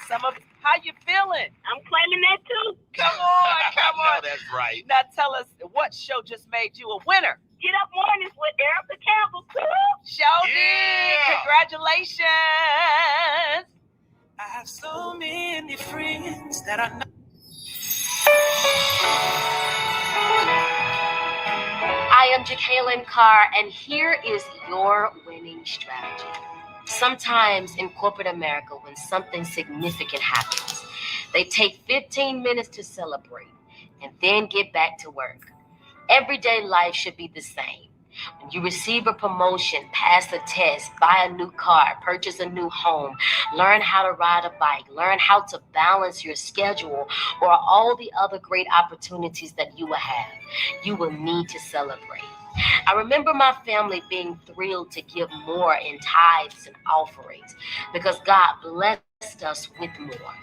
some of how you feeling? I'm claiming that too. Come on, come on. No, that's right. Now tell us what show just made you a winner. Get Up Mornings with Erica Campbell. Show did. Yeah. Congratulations. I have so many friends that are not. I am Jacqueline Carr, and here is your winning strategy. Sometimes in corporate America, when something significant happens, they take 15 minutes to celebrate and then get back to work. Everyday life should be the same. When you receive a promotion, pass a test, buy a new car, purchase a new home, learn how to ride a bike, learn how to balance your schedule, or all the other great opportunities that you will have, you will need to celebrate. I remember my family being thrilled to give more in tithes and offerings because God blessed us with more.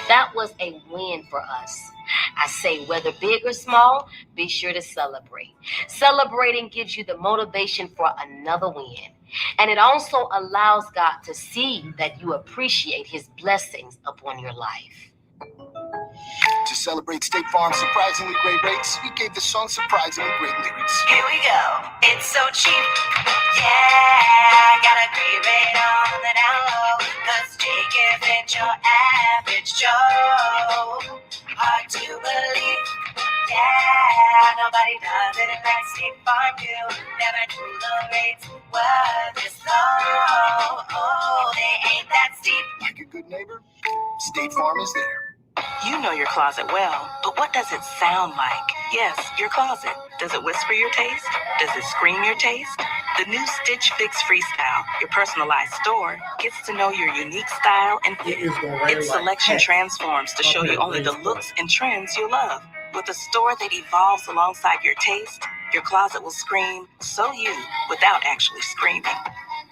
That was a win for us. I say, whether big or small, be sure to celebrate. Celebrating gives you the motivation for another win. And it also allows God to see that you appreciate his blessings upon your life. To celebrate State Farm's surprisingly great rates, we gave the song surprisingly great lyrics. Here we go. It's so cheap. Yeah, got a great rate on the down low. Cause Jake isn't your average Joe. Hard to believe. Yeah, nobody does it like State Farm do. Never knew the rates were this low. Oh, they ain't that steep. Like a good neighbor, State Farm is there. You know your closet well, but what does it sound like? Yes, your closet. Does it whisper your taste? Does it scream your taste? The new Stitch Fix Freestyle, your personalized store, gets to know your unique style and fit. Its selection transforms to show you only the looks and trends you love. With a store that evolves alongside your taste, your closet will scream, "So you," without actually screaming.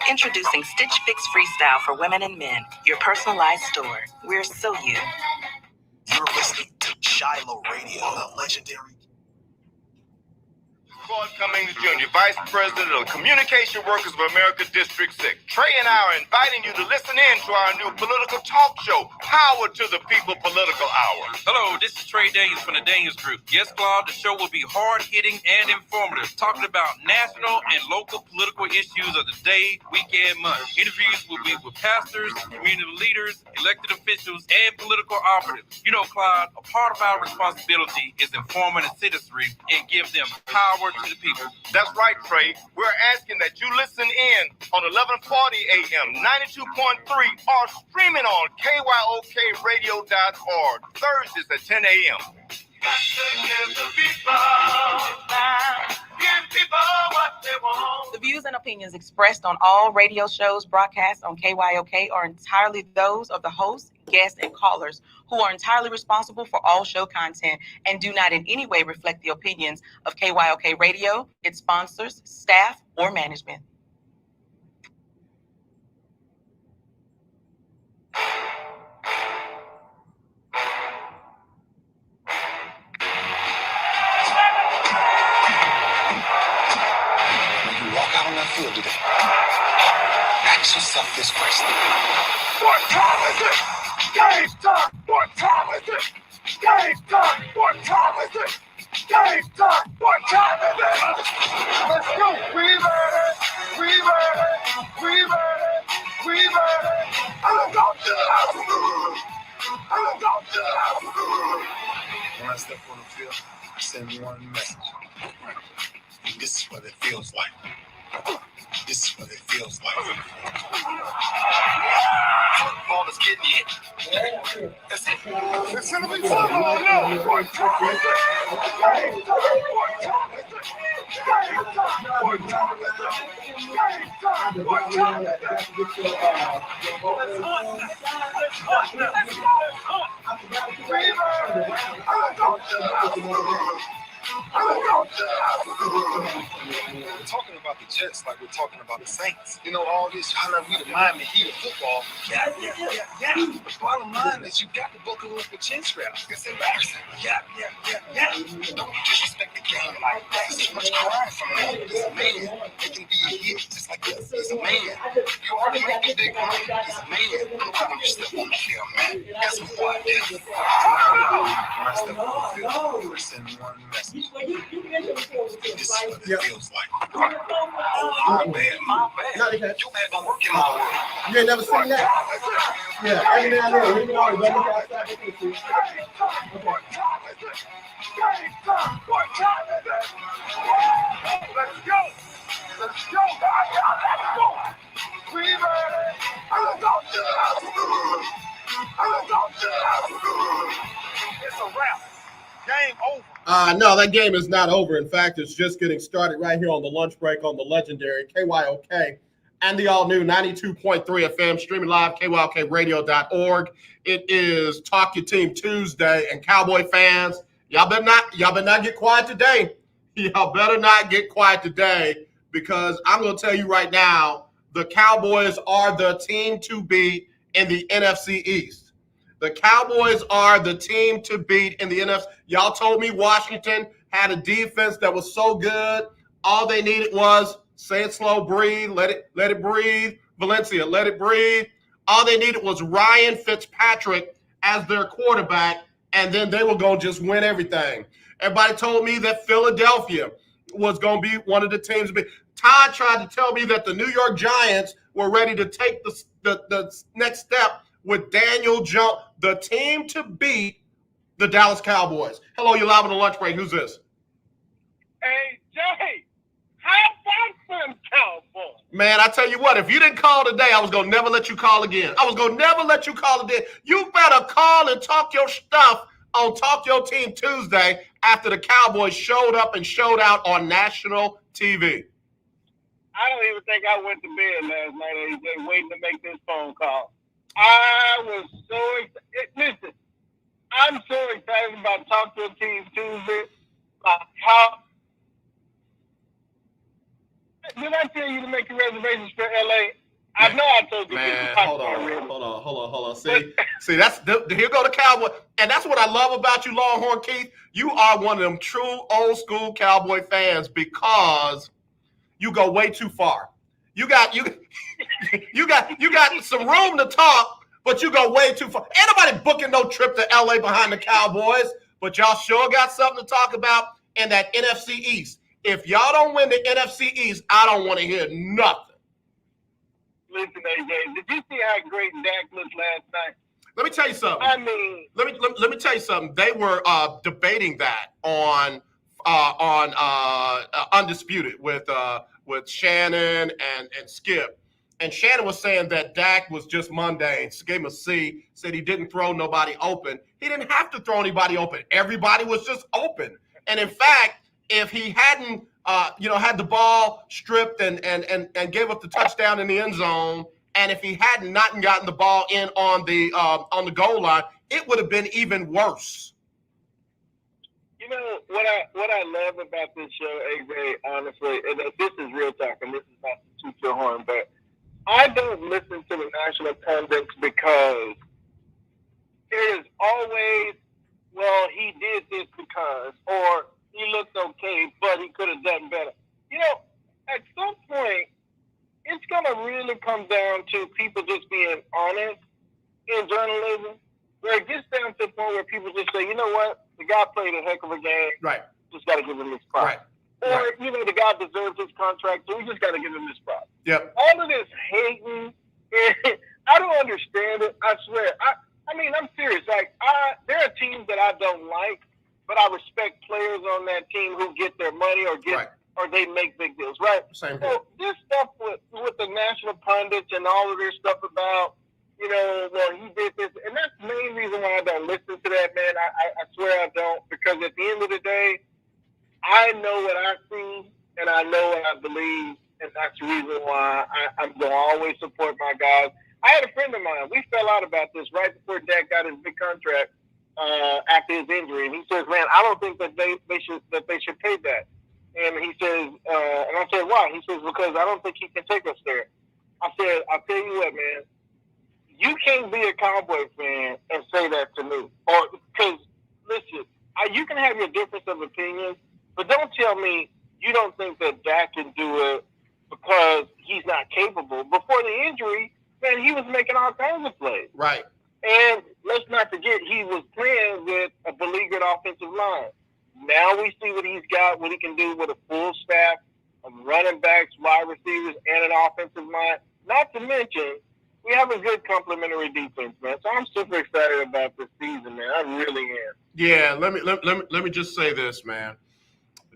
Introducing Stitch Fix Freestyle for women and men, your personalized store. We're so you. You're listening to Shiloh Radio, the legendary. Claude Cummings Jr., Vice President of Communication Workers of America District 6. Trey and I are inviting you to listen in to our new political talk show, Power to the People Political Hour. Hello, this is Trey Daniels from the Daniels Group. Yes, Claude, the show will be hard-hitting and informative, talking about national and local political issues of the day, week, and month. Interviews will be with pastors, community leaders, elected officials, and political operatives. You know, Claude, a part of our responsibility is informing the citizenry and give them power to the people. That's right, Trey. We're asking that you listen in on 1140 AM, 92.3, or streaming on KYOKradio.org, Thursdays at 10 a.m. The views and opinions expressed on all radio shows broadcast on KYOK are entirely those of the hosts, guests, and callers, who are entirely responsible for all show content and do not in any way reflect the opinions of KYOK Radio, its sponsors, staff, or management. Field today. Ask yourself this question. What time is it? Game time! What time is it? Game time! What time is it? Game time! What time is it? Let's go! We ready! We ready! We ready! We ready! I'm going to the house! I'm going to the house! When I step on the field, I send one message. This is what it feels like. This is what it feels like. Football is getting hit. That's it. It's gonna be football now! What time is it? Game time! What time is it? Game time! What time is it? Game time! What time is it? We're talking about the Jets like we're talking about the Saints. You know, all this, how we the Miami Heat of football. Yeah. The bottom line is you got to buckle up with chin straps. It's embarrassing. Yeah. Don't disrespect the game like that. There's too much crying from me. He's a man. He can be a hit just like this. He's a man. You already making big money. He's a man. Look how you step on the field, man. When I step on the field, we're sending one message. This is what it feels like. Oh, man. Your man don't work in my world. You ain't never seen that? Yeah, every now and then. We know it, but look outside. What time is it? Game time. What time is it? Let's go. Let's go. Let's go. We ready. Let's go. Let's go. It's a wrap. Game over. No, that game is not over. In fact, it's just getting started right here on the lunch break on the legendary KYOK and the all-new 92.3 FM, streaming live, kyokradio.org. It is Talk Your Team Tuesday, and Cowboy fans, y'all better not get quiet today. Y'all better not get quiet today, because I'm going to tell you right now, the Cowboys are the team to beat in the NFC East. The Cowboys are the team to beat in the NFC. Y'all told me Washington had a defense that was so good. All they needed was, say it slow, breathe, let it breathe. Valencia, let it breathe. All they needed was Ryan Fitzpatrick as their quarterback, and then they were going to just win everything. Everybody told me that Philadelphia was going to be one of the teams. Todd tried to tell me that the New York Giants were ready to take the next step with Daniel Jones, the team to beat the Dallas Cowboys. Hello, you're live on the lunch break. Who's this? Hey, Jay, how about them Cowboys? Man, I tell you what, if you didn't call today, I was going to never let you call again. I was going to never let you call again. You better call and talk your stuff on Talk Your Team Tuesday after the Cowboys showed up and showed out on national TV. I don't even think I went to bed last night, AJ, waiting to make this phone call. I was so excited. Listen, I'm so excited about Talk Your Team Tuesday. Did I tell you to make your reservations for LA? I know I told you. Man, hold on. See, that's here go the Cowboy, and that's what I love about you, Longhorn Keith. You are one of them true old school Cowboy fans, because you go way too far. You got some room to talk, but you go way too far. Ain't nobody booking no trip to LA behind the Cowboys, but y'all sure got something to talk about in that NFC East. If y'all don't win the NFC East, I don't want to hear nothing. Listen, AJ, did you see how great Dak looked last night? Let me tell you something. I mean, let me tell you something. They were debating that on Undisputed with Shannon and Skip. And Shannon was saying that Dak was just mundane. Gave him a C, said he didn't throw nobody open. He didn't have to throw anybody open. Everybody was just open. And in fact, if he hadn't had the ball stripped and gave up the touchdown in the end zone, and if he hadn't not gotten the ball in on the goal line, it would have been even worse. You know what I love about this show, AJ, honestly, and this is real talk, and this is not to toot your horn, but I don't listen to the national pundits because it is always, well, he did this because, or he looked okay, but he could have done better. You know, at some point, it's going to really come down to people just being honest in journalism, where it gets down to the point where people just say, you know what, the guy played a heck of a game. Right. Just got to give him this prop. Right. Or, the guy deserves his contract, so we just got to give him this prop. Yep. All of this hating, I don't understand it. I swear. I mean, I'm serious. Like, there are teams that I don't like, but I respect players on that team who get their money or they make big deals, right? Same so this stuff with the national pundits and all of their stuff about, well, he did this, and that's the main reason why I don't listen to that, man. I swear I don't, because at the end of the day, I know what I see, and I know what I believe, and that's the reason why I'm going to always support my guys. I had a friend of mine. We fell out about this right before Dak got his big contract after his injury, and he says, "Man, I don't think that they should pay that." And he says, and I said, "Why?" He says, "Because I don't think he can take us there." I said, "I'll tell you what, man. You can't be a Cowboy fan and say that to me, or because listen, you can have your difference of opinions, but don't tell me you don't think that Dak can do it because he's not capable. Before the injury, man, he was making all kinds of plays. Right. And let's not he was playing with a beleaguered offensive line. Now we see what he's got, what he can do with a full staff of running backs, wide receivers, and an offensive line. Not to mention, we have a good complementary defense, man. So I'm super excited about this season, man. I really am. Yeah, let me just say this, man.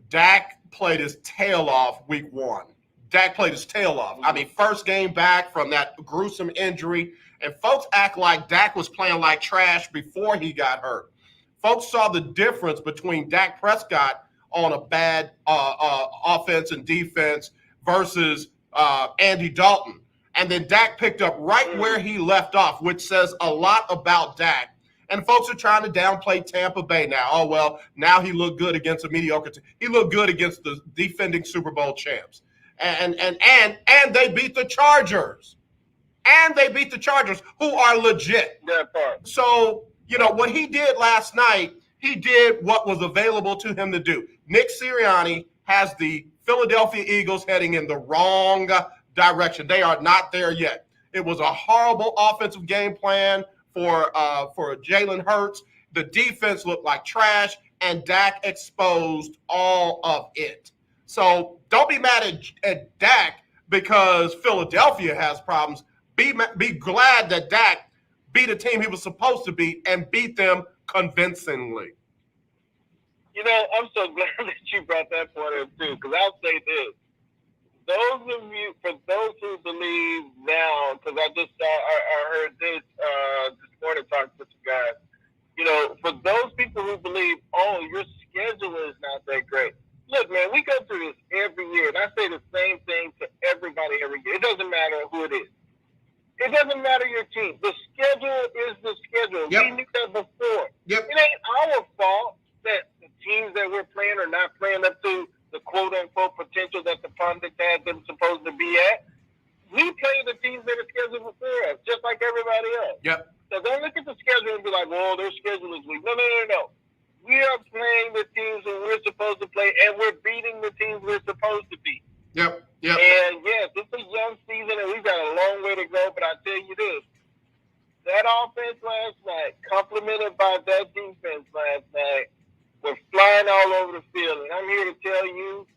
Dak played his tail off week 1. Dak played his tail off. I mean, first game back from that gruesome injury, and folks act like Dak was playing like trash before he got hurt. Folks saw the difference between Dak Prescott on a bad offense and defense versus Andy Dalton. And then Dak picked up right where he left off, which says a lot about Dak. And folks are trying to downplay Tampa Bay now. Oh, well, now he looked good against a mediocre team. He looked good against the defending Super Bowl champs. And they beat the Chargers. And they beat the Chargers, who are legit. That part. So, what he did last night, he did what was available to him to do. Nick Sirianni has the Philadelphia Eagles heading in the wrong direction. They are not there yet. It was a horrible offensive game plan for Jalen Hurts. The defense looked like trash, and Dak exposed all of it. So don't be mad at Dak because Philadelphia has problems. Be glad that Dak beat a team he was supposed to beat and beat them convincingly. I'm so glad that you brought that point up too, because I'll say this. For those who believe now, because I just I heard this morning talking to some guys, for those people who believe, oh, your schedule is not that great. Look, man, we go through this every year, and I say the same thing to everybody every year. It doesn't matter who it is. It doesn't matter your team. The schedule is the schedule. Yep. We knew that before. Yep. It ain't our fault that the teams that we're playing are not playing up to the quote-unquote potential that the pundits had them supposed to be at. We play the teams that are scheduled before us, just like everybody else. Yep. So don't look at the schedule and be like, well, their schedule is weak. No. We are playing the teams that we're supposed to play, and we're beating the teams we're supposed to beat. Yep. And, yes, it's a young season, and we've got a long way to go, but I tell you this. That offense last night, complemented by that defense last night, were flying all over the field. And I'm here to tell you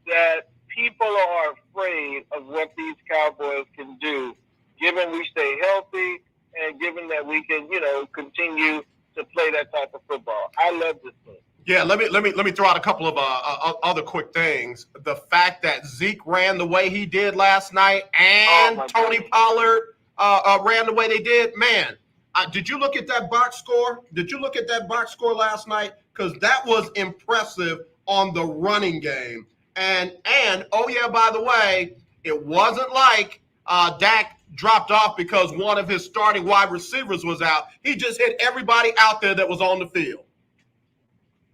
that people are afraid of what these Cowboys can do, given we stay healthy and given that we can, continue to play that type of football. I love this thing. Yeah, let me throw out a couple of other quick things. The fact that Zeke ran the way he did last night and Tony Pollard ran the way they did, man. Did you look at that box score? Did you look at that box score last night? Because that was impressive on the running game. And oh yeah, by the way, it wasn't like Dak dropped off because one of his starting wide receivers was out. He just hit everybody out there that was on the field.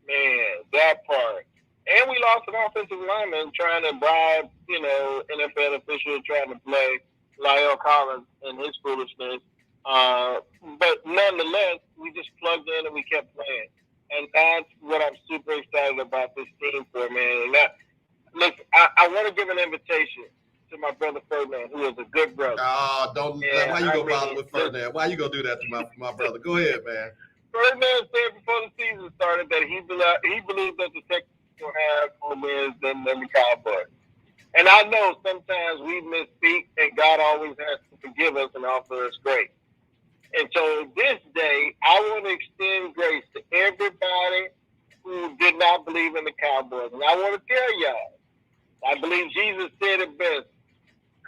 Man, that part. And we lost an offensive lineman trying to bribe, NFL officials trying to play Lyle Collins and his foolishness. But nonetheless, we just plugged in and we kept playing. And that's what I'm super excited about this team for, man. And look, I want to give an invitation to my brother Ferdinand, who is a good brother. Why you go bother with Ferdinand? Why you gonna do that to my brother? Go ahead, man. Ferdinand said before the season started that he believes that the Texans will have more wins than the Cowboys. And I know sometimes we misspeak, and God always has to forgive us and offer us grace. And so this day, I want to extend grace to everybody who did not believe in the Cowboys. And I want to tell y'all, I believe Jesus said it best.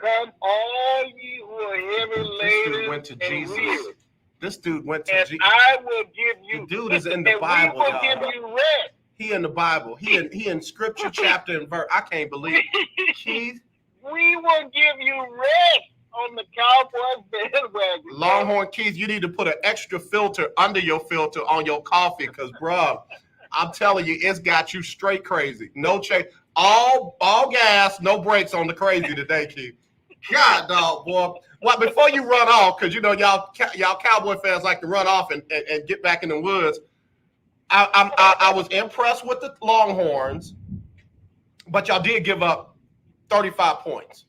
Come all ye who are heavy laden and weary. This dude went to and Jesus. I will give you. The dude is in the Bible, we will give you rest. He in the Bible. He in scripture, chapter and verse. I can't believe it. Keith. We will give you rest on the Cowboys bandwagon. Longhorn Keith, you need to put an extra filter under your filter on your coffee, because, bro, I'm telling you, it's got you straight crazy. No change. All gas, no brakes on the crazy today, Keith. God, dog, boy. Well, before you run off, because, y'all Cowboy fans like to run off and get back in the woods, I was impressed with the Longhorns, but y'all did give up 35 points.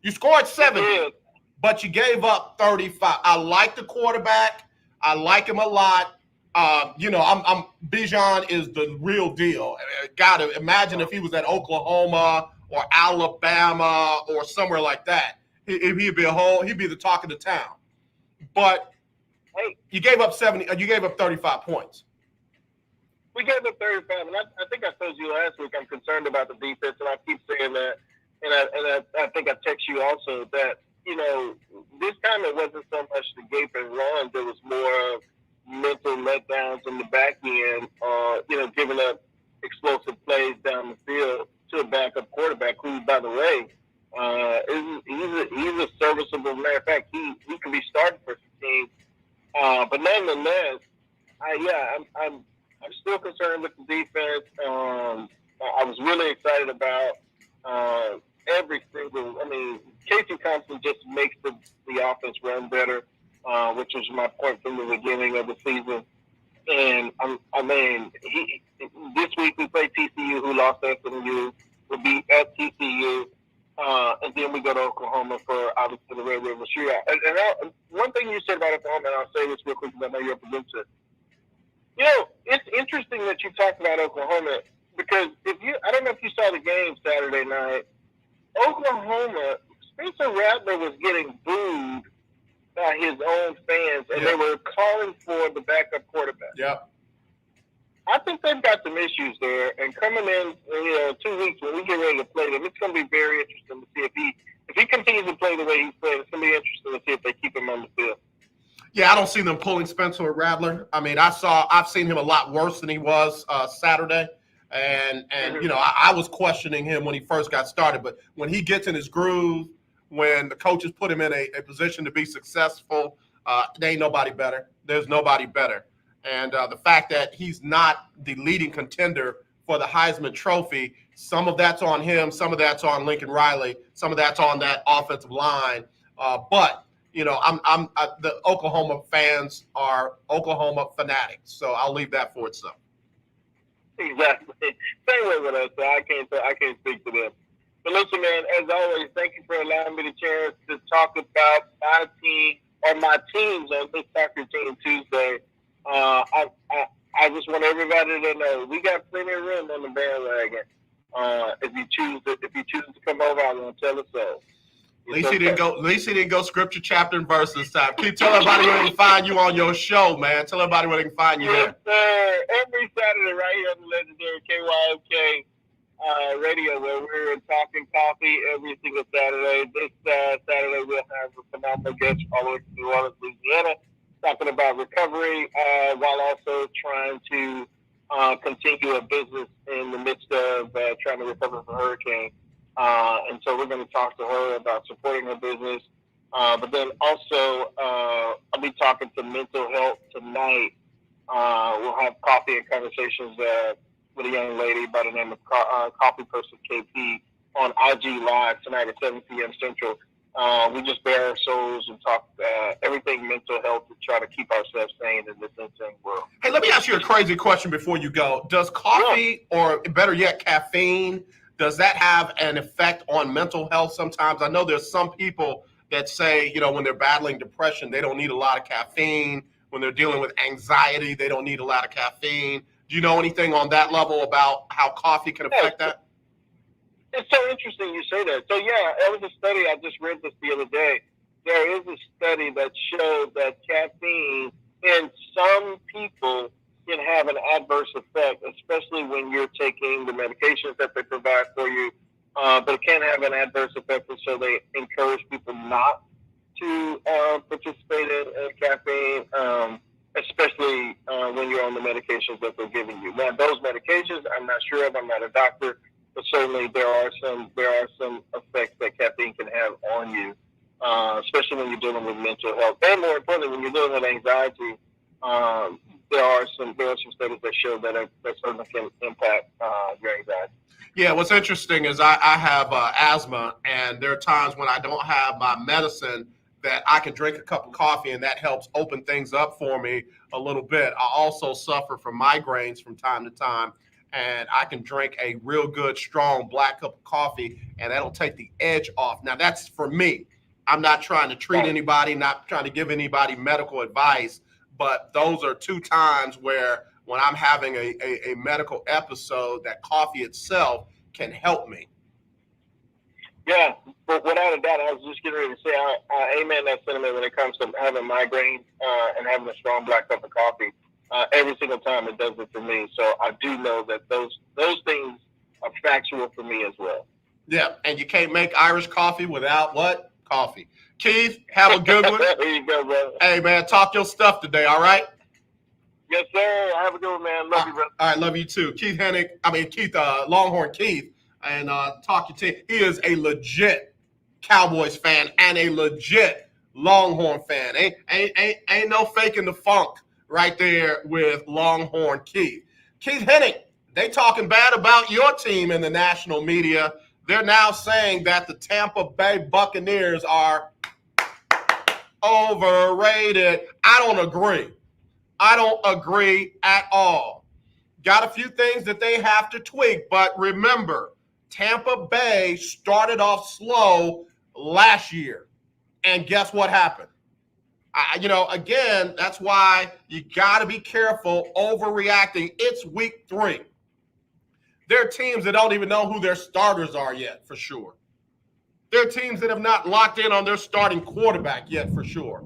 You scored 70, but you gave up 35. I like the quarterback. I like him a lot. I'm Bijan is the real deal. God, imagine if he was at Oklahoma or Alabama or somewhere like that. He'd be he'd be the talk of the town. But you gave up 35 points. We gave up 35, and I think I told you last week I'm concerned about the defense, and I keep saying that, and I think I text you also that, this time it wasn't so much the gaping runs, there was more mental letdowns in the back end, giving up explosive plays down the field to a backup quarterback who, by the way, he's a serviceable. Matter of fact, he can be starting for some teams. But nonetheless, I'm still concerned with the defense. I was really excited about every single. I mean, Casey Thompson just makes the offense run better, which was my point from the beginning of the season. And this week we play TCU, who lost to SMU. We'll be at TCU, and then we go to Oklahoma for obviously the Red River Shootout. And one thing you said about Oklahoma, and I'll say this real quick because I know you're up against it. It's interesting that you talked about Oklahoma because I don't know if you saw the game Saturday night. Oklahoma, Spencer Rattler was getting booed by his own fans, and they were calling for the backup quarterback. Yep. I think they've got some issues there, and coming in, 2 weeks when we get ready to play them, it's going to be very interesting to see if he continues to play the way he's playing. It's going to be interesting to see if they keep him on the field. Yeah, I don't see them pulling Spencer Rattler. I mean, I've seen him a lot worse than he was Saturday. And I was questioning him when he first got started. But when he gets in his groove, when the coaches put him in a position to be successful, there ain't nobody better. There's nobody better. And the fact that he's not the leading contender for the Heisman Trophy, some of that's on him, some of that's on Lincoln Riley, some of that's on that offensive line. But the Oklahoma fans are Oklahoma fanatics, so I'll leave that for itself. Exactly. Same way with us. So I can't speak to them. But listen, man, as always, thank you for allowing me the chance to talk about my team or my teams on this Soccer Team Tuesday. I just want everybody to know we got plenty of room on the bandwagon. If you choose to come over, I won't tell us so. At least he didn't go scripture, chapter, and verse this time. Keep telling everybody where they can find you on your show, man. Tell everybody where they can find you there. Yes, sir. Every Saturday right here on the legendary KYOK radio, where we're talking coffee every single Saturday. This Saturday we'll have a phenomenal guest all the way from New Orleans, Louisiana, talking about recovery while also trying to continue a business in the midst of trying to recover from hurricane. And so we're going to talk to her about supporting her business. But then also, I'll be talking to mental health tonight. We'll have coffee and conversations with a young lady by the name of Coffee Person KP on IG Live tonight at 7 p.m. Central. We just bare our souls and talk everything mental health to try to keep ourselves sane in this insane world. Hey, let me ask you a crazy question before you go. Does coffee, or better yet, caffeine, does that have an effect on mental health sometimes? I know there's some people that say, when they're battling depression, they don't need a lot of caffeine. When they're dealing with anxiety, they don't need a lot of caffeine. Do you know anything on that level about how coffee can affect that? It's so interesting you say that. So, yeah, there was a study, I just read this the other day. There is a study that showed that caffeine in some people can have an adverse effect, especially when you're taking the medications that they provide for you. But it can have an adverse effect, and so they encourage people not to participate in caffeine, especially when you're on the medications that they're giving you. Now, those medications, I'm not sure of. I'm not a doctor, but certainly there are some effects that caffeine can have on you, especially when you're dealing with mental health, and more importantly, when you're dealing with anxiety. There are some studies that show that certainly can impact your anxiety. Yeah, what's interesting is I have asthma, and there are times when I don't have my medicine that I can drink a cup of coffee, and that helps open things up for me a little bit. I also suffer from migraines from time to time, and I can drink a real good, strong black cup of coffee, and that'll take the edge off. Now, that's for me. I'm not trying to treat anybody, not trying to give anybody medical advice, but those are 2 times where when I'm having a medical episode, that coffee itself can help me. Yeah, but without a doubt, I was just getting ready to say, I amen that sentiment when it comes to having migraine and having a strong black cup of coffee. Every single time it does it for me. So I do know that those things are factual for me as well. Yeah, and you can't make Irish coffee without what? Coffee. Keith, have a good one. There you go, brother. Hey, man, talk your stuff today, all right? Yes, sir. Have a good one, man. Love you, brother. All right, love you too. Keith, Longhorn Keith, and talk your team. He is a legit Cowboys fan and a legit Longhorn fan. Ain't no faking the funk right there with Longhorn Keith. Keith Hennig, they talking bad about your team in the national media. They're now saying that the Tampa Bay Buccaneers are overrated. I don't agree at all. Got a few things that they have to tweak, but remember, Tampa Bay started off slow last year. And guess what happened? Again, that's why you got to be careful overreacting. It's week 3. There are teams that don't even know who their starters are yet, for sure. There are teams that have not locked in on their starting quarterback yet, for sure.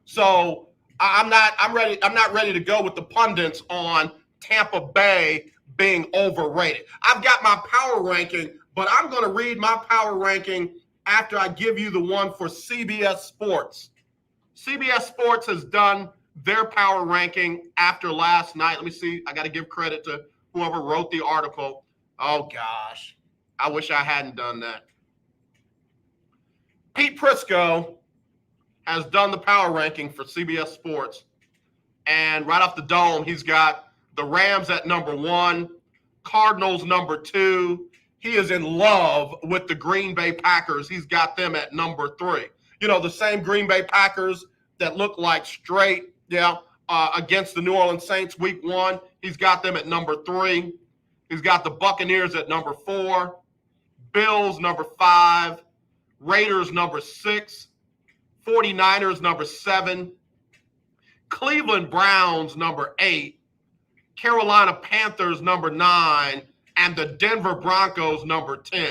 So I'm not ready to go with the pundits on Tampa Bay being overrated. I've got my power ranking, but I'm going to read my power ranking after I give you the one for CBS Sports. CBS Sports has done their power ranking after last night. Let me see. I got to give credit to whoever wrote the article. Oh, gosh. I wish I hadn't done that. Pete Prisco has done the power ranking for CBS Sports. And right off the dome, he's got the Rams at number 1, Cardinals number 2. He is in love with the Green Bay Packers. He's got them at number 3. The same Green Bay Packers that look like straight, against the New Orleans Saints week 1. He's got them at number 3. He's got the Buccaneers at number 4, Bills number 5, Raiders number 6, 49ers number 7, Cleveland Browns number 8, Carolina Panthers number 9, and the Denver Broncos number 10.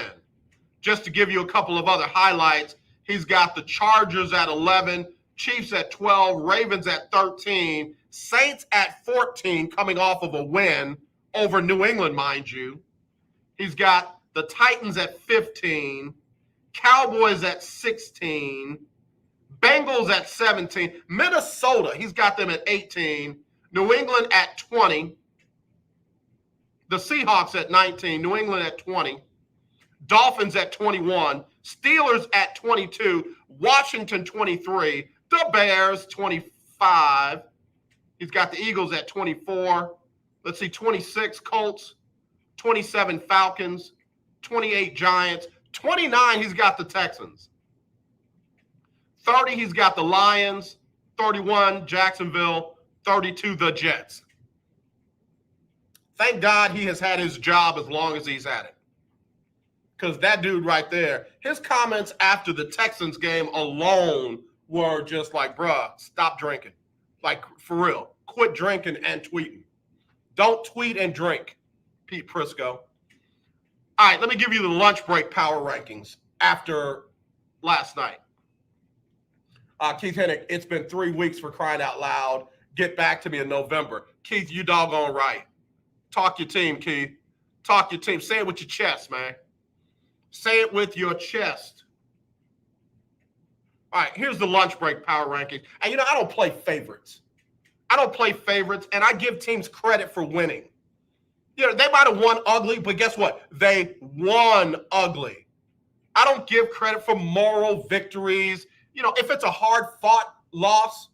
Just to give you a couple of other highlights, he's got the Chargers at 11, Chiefs at 12, Ravens at 13, Saints at 14, coming off of a win over New England, mind you. He's got the Titans at 15, Cowboys at 16, Bengals at 17, Minnesota, he's got them at 18, New England at 20, the Seahawks at 19, New England at 20, Dolphins at 21, Steelers at 22, Washington 23, the Bears 25. He's got the Eagles at 24. Let's see, 26 Colts, 27 Falcons, 28 Giants, 29 he's got the Texans. 30 he's got the Lions, 31 Jacksonville, 32 the Jets. Thank God he has had his job as long as he's had it. Because that dude right there, his comments after the Texans game alone were just like, bruh, stop drinking. Like, for real, quit drinking and tweeting. Don't tweet and drink, Pete Prisco. All right, let me give you the lunch break power rankings after last night. Keith Hennig, it's been 3 weeks for crying out loud. Get back to me in November. Keith, you doggone right. Talk your team, Keith. Talk your team. Say it with your chest, man. Say it with your chest. All right, here's the lunch break power rankings. And, I don't play favorites. And I give teams credit for winning. They might have won ugly, but guess what? They won ugly. I don't give credit for moral victories. If it's a hard-fought loss,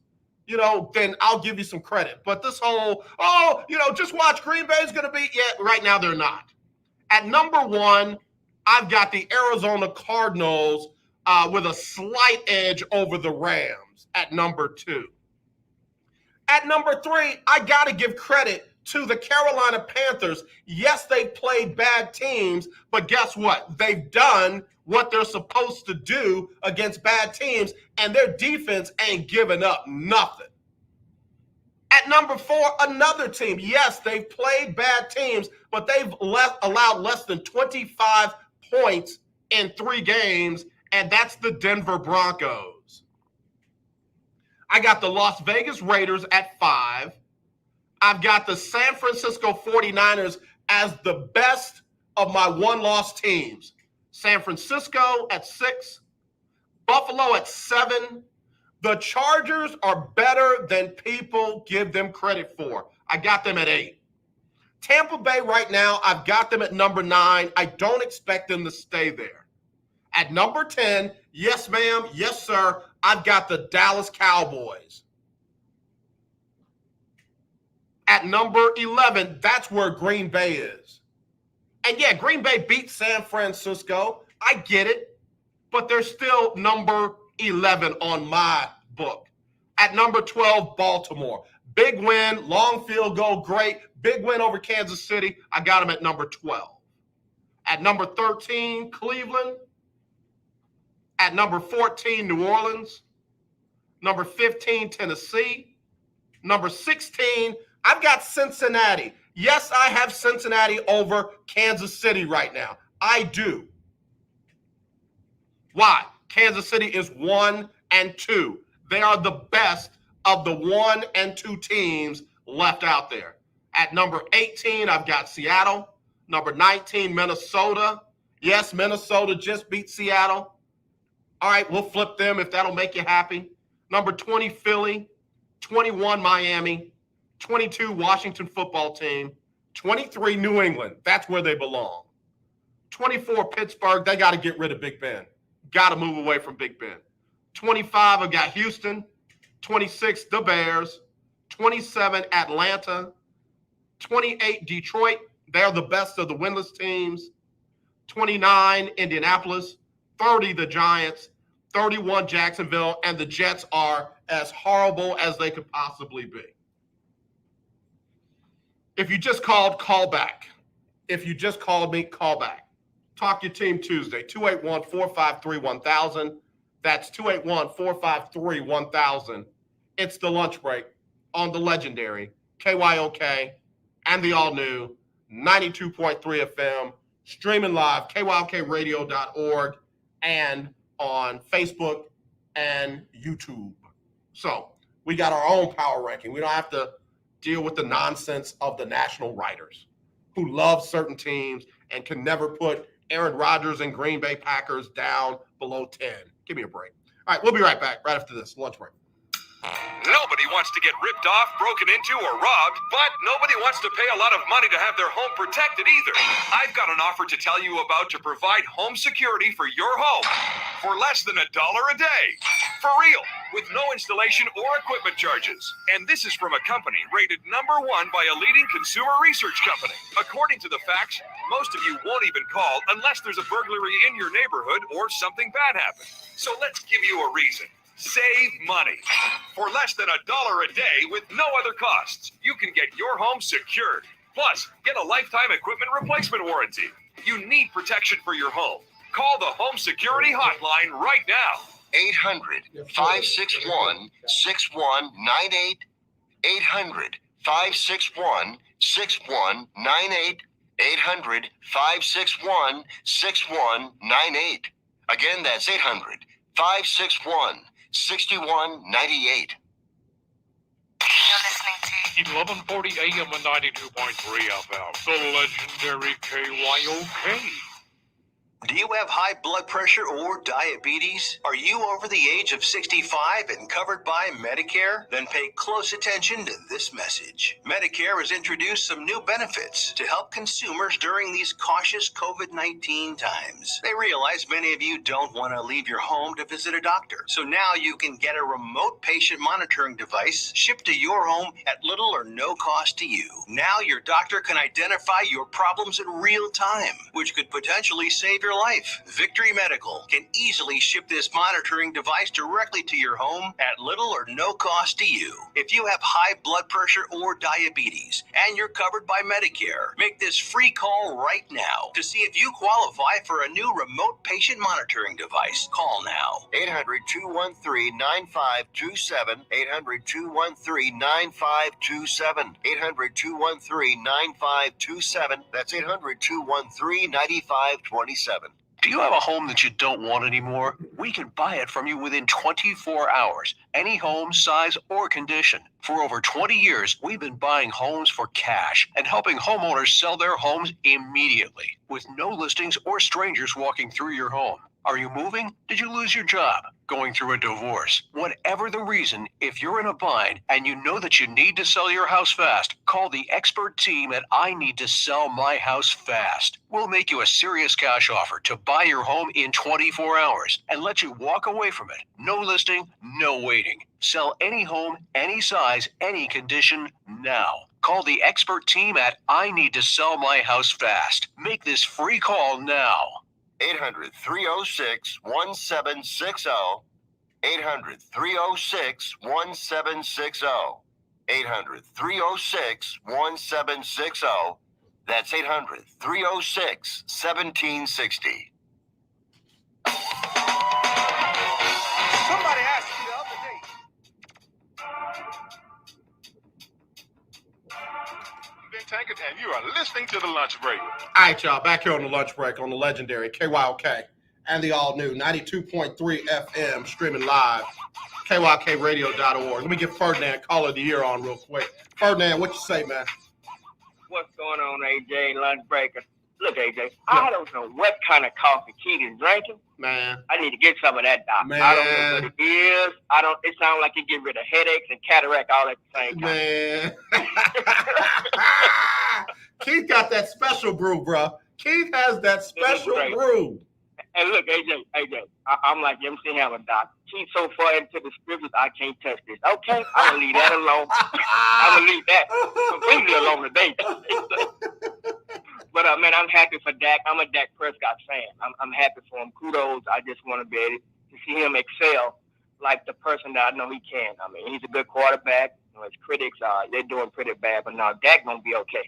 then I'll give you some credit. But this whole, just watch, Green Bay's going to be, right now they're not. At number 1, I've got the Arizona Cardinals with a slight edge over the Rams at number 2. At number 3, I got to give credit to the Carolina Panthers. Yes, they played bad teams, but guess what? They've done what they're supposed to do against bad teams, and their defense ain't giving up nothing. At number 4, another team. Yes, they've played bad teams, but they've allowed less than 25 points in 3 games, and that's the Denver Broncos. I got the Las Vegas Raiders at 5. I've got the San Francisco 49ers as the best of my one-loss teams. San Francisco at 6, Buffalo at 7. The Chargers are better than people give them credit for. I got them at 8. Tampa Bay right now, I've got them at number 9. I don't expect them to stay there. At number 10, yes, ma'am, yes, sir, I've got the Dallas Cowboys. At number 11, that's where Green Bay is. And yeah, Green Bay beat San Francisco. I get it. But they're still number 11 on my book. At number 12, Baltimore. Big win, long field goal, great. Big win over Kansas City. I got them at number 12. At number 13, Cleveland. At number 14, New Orleans. Number 15, Tennessee. Number 16, I've got Cincinnati. Yes, I have Cincinnati over Kansas City right now. I do. Why? Kansas City is 1 and 2. They are the best of the 1 and 2 teams left out there. At number 18, I've got Seattle. Number 19, Minnesota. Yes, Minnesota just beat Seattle. All right, we'll flip them if that'll make you happy. Number 20, Philly. 21, Miami. 22, Washington football team. 23, New England. That's where they belong. 24, Pittsburgh. They got to get rid of Big Ben. Got to move away from Big Ben. 25, I've got Houston. 26, the Bears. 27, Atlanta. 28, Detroit. They're the best of the winless teams. 29, Indianapolis. 30, the Giants. 31, Jacksonville. And the Jets are as horrible as they could possibly be. If you just called, call back. If you just called me, call back. Talk your team Tuesday, 281-453-1000. That's 281-453-1000. It's the lunch break on the legendary KYOK and the all-new 92.3 FM, streaming live, kyokradio.org, and on Facebook and YouTube. So we got our own power ranking. We don't have to deal with the nonsense of the national writers who love certain teams and can never put Aaron Rodgers and Green Bay Packers down below 10. Give me a break. All right, we'll be right back right after this lunch break. Nobody wants to get ripped off, broken into, or robbed, but nobody wants to pay a lot of money to have their home protected either. I've got an offer to tell you about to provide home security for your home for less than $1 a day. For real, with no installation or equipment charges. And this is from a company rated #1 by a leading consumer research company. According to the facts, most of you won't even call unless there's a burglary in your neighborhood or something bad happened. So let's give you a reason. Save money. For less than $1 a day with no other costs, you can get your home secured. Plus, get a lifetime equipment replacement warranty. You need protection for your home. Call the Home Security Hotline right now. 800-561-6198. 800-561-6198. 800-561-6198. Again, that's 800-561-6198. You're listening to 1140 AM and 92.3 FM, the legendary KYOK. Do you have high blood pressure or diabetes? Are you over the age of 65 and covered by Medicare? Then pay close attention to this message. Medicare has introduced some new benefits to help consumers during these cautious COVID-19 times. They realize many of you don't want to leave your home to visit a doctor. So now you can get a remote patient monitoring device shipped to your home at little or no cost to you. Now your doctor can identify your problems in real time, which could potentially save your your life. Victory Medical can easily ship this monitoring device directly to your home at little or no cost to you. If you have high blood pressure or diabetes and you're covered by Medicare, make this free call right now to see if you qualify for a new remote patient monitoring device. Call now. 800-213-9527. 800-213-9527. 800-213-9527. That's 800-213-9527. Do you have a home that you don't want anymore? We can buy it from you within 24 hours. Any home, size, or condition. For over 20 years, we've been buying homes for cash and helping homeowners sell their homes immediately with no listings or strangers walking through your home. Are you moving? Did you lose your job? Going through a divorce? Whatever the reason, if you're in a bind and you know that you need to sell your house fast, call the expert team at I Need to Sell My House Fast. We'll make you a serious cash offer to buy your home in 24 hours and let you walk away from it. No listing, no waiting. Sell any home, any size, any condition now. Call the expert team at I Need to Sell My House Fast. Make this free call now. 800-306-1760. 800-306-1760. 800-306-1760. That's 800-306-1760. Somebody asked me the other day. Ben Tankard, and you are listening to the Lunch Break. All right, y'all, back here on the Lunch Break on the legendary KYOK and the all-new 92.3 FM, streaming live, kyokradio.org. Let me get Ferdinand Caller of the Year on real quick. Ferdinand, what you say, man? What's going on, AJ, Lunch Breaker? Look, AJ, I don't know what kind of coffee Keith is drinking. Man. I need to get some of that, Doc. Man. I don't know what it is. It sounds like it get rid of headaches and cataract all at the same time. Man. Keith got that special brew, bro. Keith has that special brew. And look, AJ, I'm like MC Hammer, Doc. He's so far into the scriptures, I can't touch this. Okay, I'm going to leave that alone. I'm going to leave that completely alone today. But, man, I'm happy for Dak. I'm a Dak Prescott fan. I'm happy for him. Kudos. I just want to be able to see him excel like the person that I know he can. I mean, he's a good quarterback. You know, his critics, they're doing pretty bad. But now Dak going to be okay.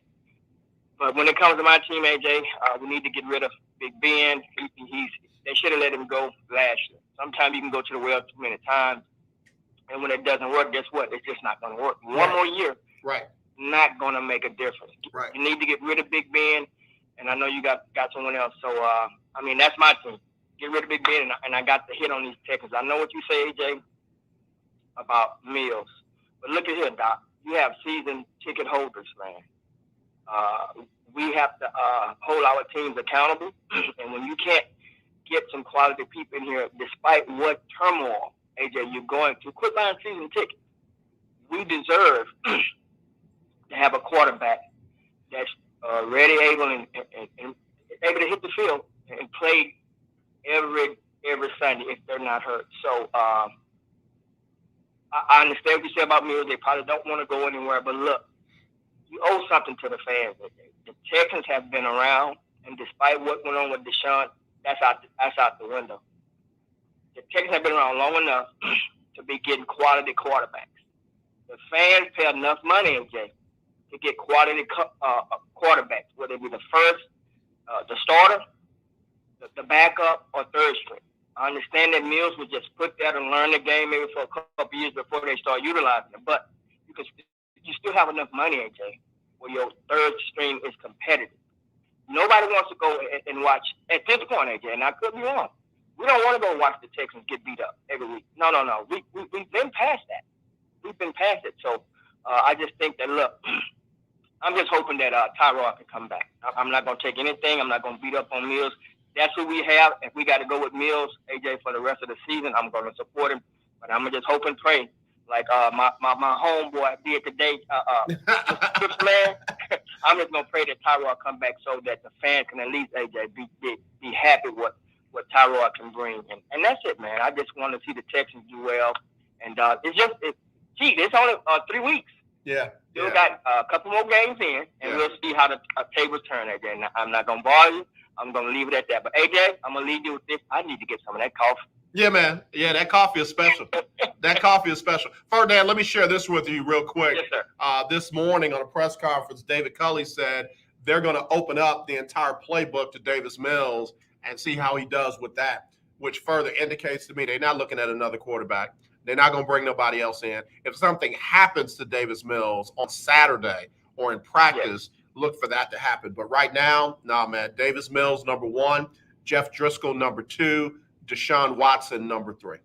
But when it comes to my team, AJ, we need to get rid of Big Ben. They should have let him go last year. Sometimes you can go to the well too many times, and when it doesn't work, guess what? It's just not going to work. One more year, not going to make a difference. Right. You need to get rid of Big Ben, and I know you got someone else. So, I mean, that's my team. Get rid of Big Ben, and I got the hit on these Texans. I know what you say, AJ, about Mills. But look at here, Doc. You have season ticket holders, man. We have to hold our teams accountable, and when you can't get some quality people in here, despite what turmoil, AJ, you're going through, quit buying season tickets. We deserve to have a quarterback that's ready, able, and able to hit the field and play every Sunday if they're not hurt. So I understand what you say about Mills. They probably don't want to go anywhere, but look, you owe something to the fans. The Texans have been around, and despite what went on with Deshaun, that's out the window. The Texans have been around long enough to be getting quality quarterbacks. The fans pay enough money, AJ, to get quality quarterbacks, whether it be the first, the starter, the backup, or third string. I understand that Mills would just put that and learn the game maybe for a couple years before they start utilizing it, but you still have enough money, AJ, where your third string is competitive. Nobody wants to go and watch, at this point, AJ, and I could be wrong. We don't want to go watch the Texans get beat up every week. No. We've been past that. We've been past it. So I just think that, look, I'm just hoping that Tyrod can come back. I'm not going to take anything. I'm not going to beat up on Mills. That's who we have. If we got to go with Mills, AJ, for the rest of the season, I'm going to support him. But I'm going to just hope and pray. Like my homeboy did today, good man. I'm just gonna pray that Tyrod come back so that the fans can at least, AJ, be happy what Tyrod can bring, and that's it, man. I just want to see the Texans do well, and it's only 3 weeks. Yeah. Still got a couple more games in, and we'll see how the tables turn, AJ. I'm not gonna bother you. I'm going to leave it at that. But, AJ, I'm going to leave you with this. I need to get some of that coffee. Yeah, man. Yeah, that coffee is special. That coffee is special. Ferdinand, let me share this with you real quick. Yes, sir. This morning on a press conference, David Culley said they're going to open up the entire playbook to Davis Mills and see how he does with that, which further indicates to me they're not looking at another quarterback. They're not going to bring nobody else in. If something happens to Davis Mills on Saturday or in practice, look for that to happen. But right now, nah, man, Davis Mills, number 1, Jeff Driscoll, number 2, Deshaun Watson, number 3.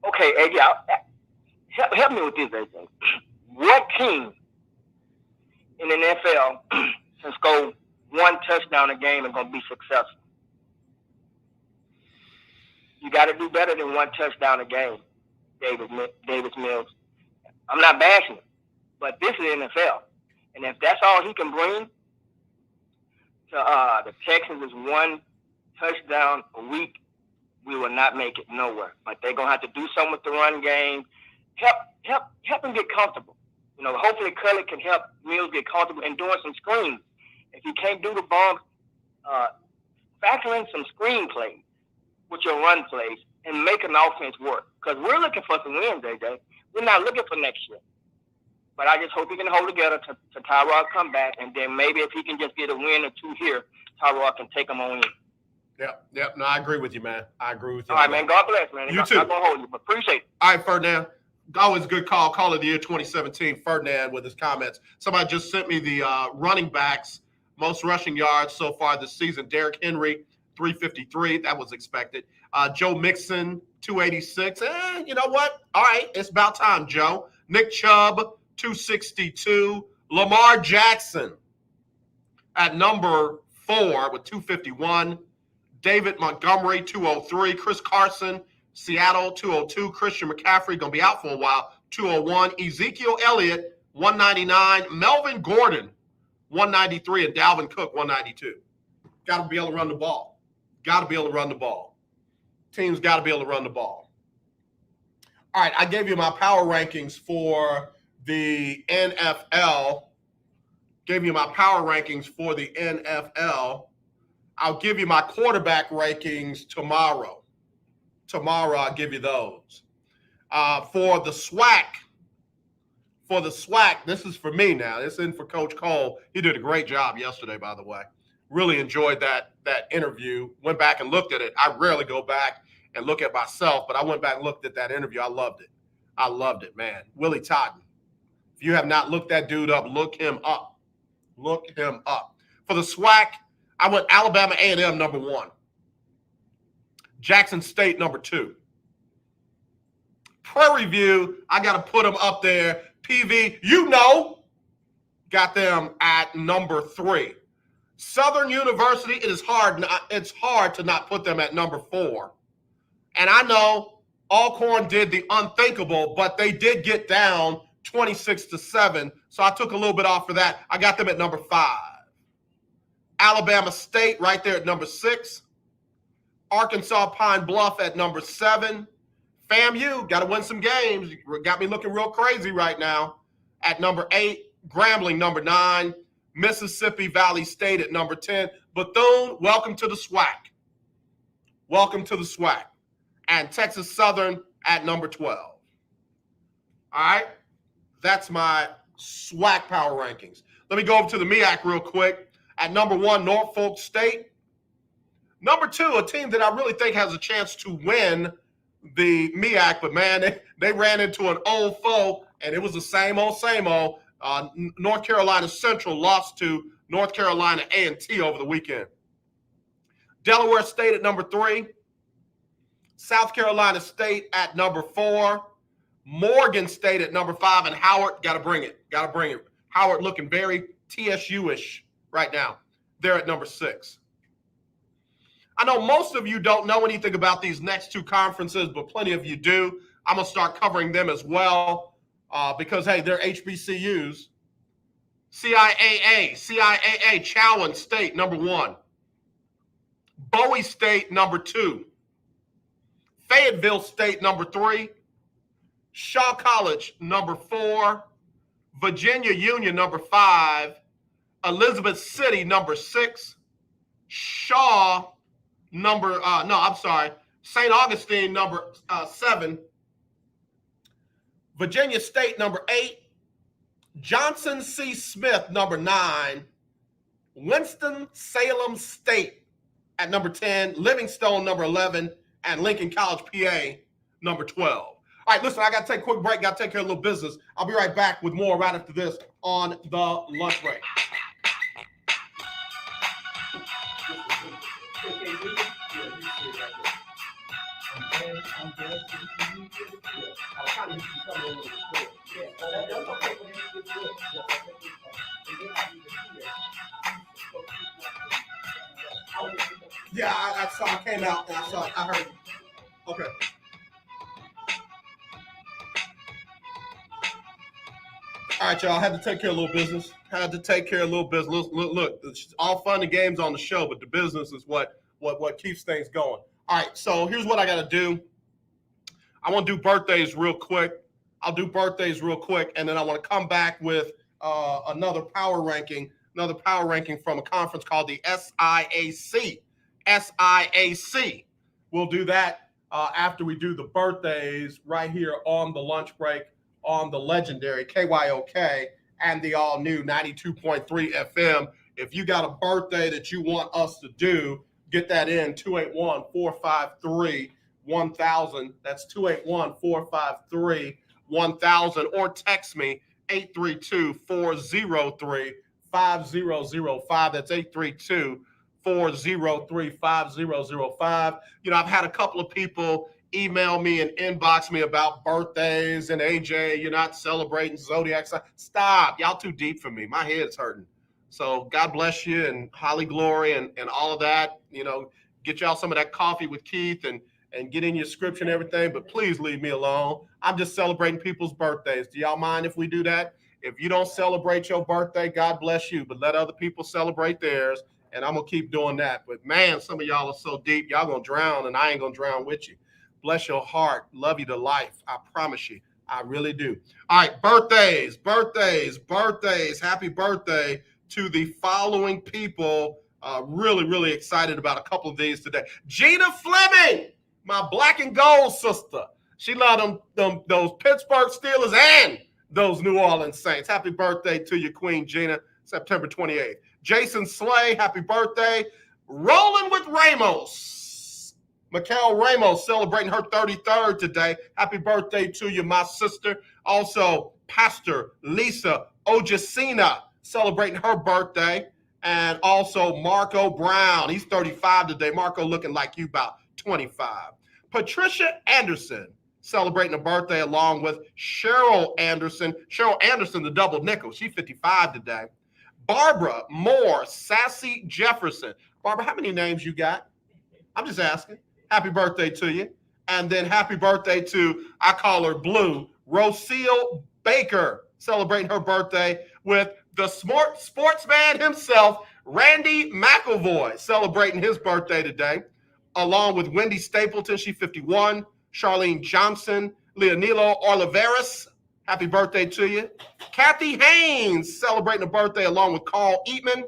Okay, AJ, help me with this, AJ. What team in the NFL can score 1 touchdown a game and going to be successful? You got to do better than 1 touchdown a game, Davis Mills. I'm not bashing it, but this is the NFL. And if that's all he can bring to the Texans is 1 touchdown a week, we will not make it nowhere. But they're going to have to do something with the run game. Help him get comfortable. You know, hopefully Cully can help Mills get comfortable in doing some screens. If you can't do the bumps, factor in some screen plays with your run plays and make an offense work. Because we're looking for some wins, AJ. We're not looking for next year. But I just hope he can hold together to Tyrod come back, and then maybe if he can just get a win or 2 here, Tyrod can take him on in. Yep. No, I agree with you, man. I agree with you. All right, man. God bless, man. You too. I'm going to hold you, but appreciate it. All right, Ferdinand. Always a good call. Call of the year 2017, Ferdinand with his comments. Somebody just sent me the running backs, most rushing yards so far this season. Derrick Henry, 353. That was expected. Joe Mixon, 286. You know what? All right, it's about time, Joe. Nick Chubb, 262. Lamar Jackson at number 4 with 251. David Montgomery, 203. Chris Carson, Seattle, 202. Christian McCaffrey, going to be out for a while, 201. Ezekiel Elliott, 199. Melvin Gordon, 193. And Dalvin Cook, 192. Got to be able to run the ball. Teams got to be able to run the ball. All right, I gave you my power rankings for the NFL. I'll give you my quarterback rankings tomorrow. I'll give you those. For the SWAC, this is for me now. This isn't for Coach Cole. He did a great job yesterday, by the way. Really enjoyed that interview. Went back and looked at it. I rarely go back and look at myself, but I went back and looked at that interview. I loved it, man. Willie Totten. If you have not looked that dude up, look him up. For the SWAC, I went Alabama A&M number 1. Jackson State number 2. Prairie View, I got to put them up there. PV, got them at number 3. Southern University, it's hard to not put them at number 4. And I know Alcorn did the unthinkable, but they did get down 26-7. So I took a little bit off for that. I got them at number 5. Alabama State right there at number 6. Arkansas Pine Bluff at number 7. FAMU, got to win some games. Got me looking real crazy right now at number 8. Grambling, number 9. Mississippi Valley State at number 10. Bethune, welcome to the SWAC. And Texas Southern at number 12. All right, that's my SWAC power rankings. Let me go over to the MEAC real quick. At number 1, Norfolk State. Number 2, a team that I really think has a chance to win the MEAC, but man, they ran into an old foe, and it was the same old. North Carolina Central lost to North Carolina A&T over the weekend. Delaware State at number 3. South Carolina State at number 4. Morgan State at number 5. And Howard, got to bring it. Howard looking very TSU-ish right now. They're at number 6. I know most of you don't know anything about these next 2 conferences, but plenty of you do. I'm going to start covering them as well because, hey, they're HBCUs. CIAA, Chowan State, number 1. Bowie State, number 2. Fayetteville State, number 3. Shaw College, number 4. Virginia Union, number 5. Elizabeth City, number 6. Shaw, St. Augustine, number 7. Virginia State, number 8. Johnson C. Smith, number 9. Winston-Salem State at number 10. Livingstone, number 11. And Lincoln College, PA, number 12. All right, listen, I got to take a quick break. Got to take care of a little business. I'll be right back with more right after this on the lunch break. Yeah, I saw. I came out and I saw it. I heard it. Okay. All right, y'all. I had to take care of a little business. Look, it's all fun and games on the show, but the business is what keeps things going. All right, so here's what I got to do. I want to do birthdays real quick. I'll do birthdays real quick, and then I want to come back with another power ranking from a conference called the SIAC. SIAC. We'll do that after we do the birthdays right here on the lunch break on the legendary KYOK and the all-new 92.3 FM. If you got a birthday that you want us to do, get that in 281-453-1000. That's 281-453-1000, or text me 832-403-5005. That's 832-403-5005. You know, I've had a couple of people email me and inbox me about birthdays and AJ, you're not celebrating zodiac sign. Stop. Y'all too deep for me. My head's hurting. So God bless you and holly glory and all of that. You know, get y'all some of that coffee with Keith and get in your scripture and everything, but please leave me alone. I'm just celebrating people's birthdays. Do y'all mind if we do that? If you don't celebrate your birthday, God bless you, but let other people celebrate theirs, and I'm going to keep doing that. But man, some of y'all are so deep, y'all going to drown, and I ain't going to drown with you. Bless your heart. Love you to life. I promise you. I really do. All right, birthdays. Happy birthday to the following people. Really excited about a couple of these today. Gina Fleming, my black and gold sister. She loved those Pittsburgh Steelers and those New Orleans Saints. Happy birthday to you, Queen Gina, September 28th. Jason Slay, happy birthday. Rolling with Ramos. Mikel Ramos celebrating her 33rd today. Happy birthday to you, my sister. Also, Pastor Lisa Ojasina celebrating her birthday. And also Marco Brown. He's 35 today. Marco looking like you about 25. Patricia Anderson celebrating a birthday along with Cheryl Anderson. Cheryl Anderson, the double nickel. She's 55 today. Barbara Moore, Sassy Jefferson. Barbara, how many names you got? I'm just asking. Happy birthday to you. And then happy birthday to, I call her Blue, Roseal Baker, celebrating her birthday with the sportsman himself, Randy McElvoy, celebrating his birthday today, along with Wendy Stapleton, she's 51, Charlene Johnson, Leonilo Oliveras, happy birthday to you. Kathy Haynes, celebrating a birthday along with Carl Eatman.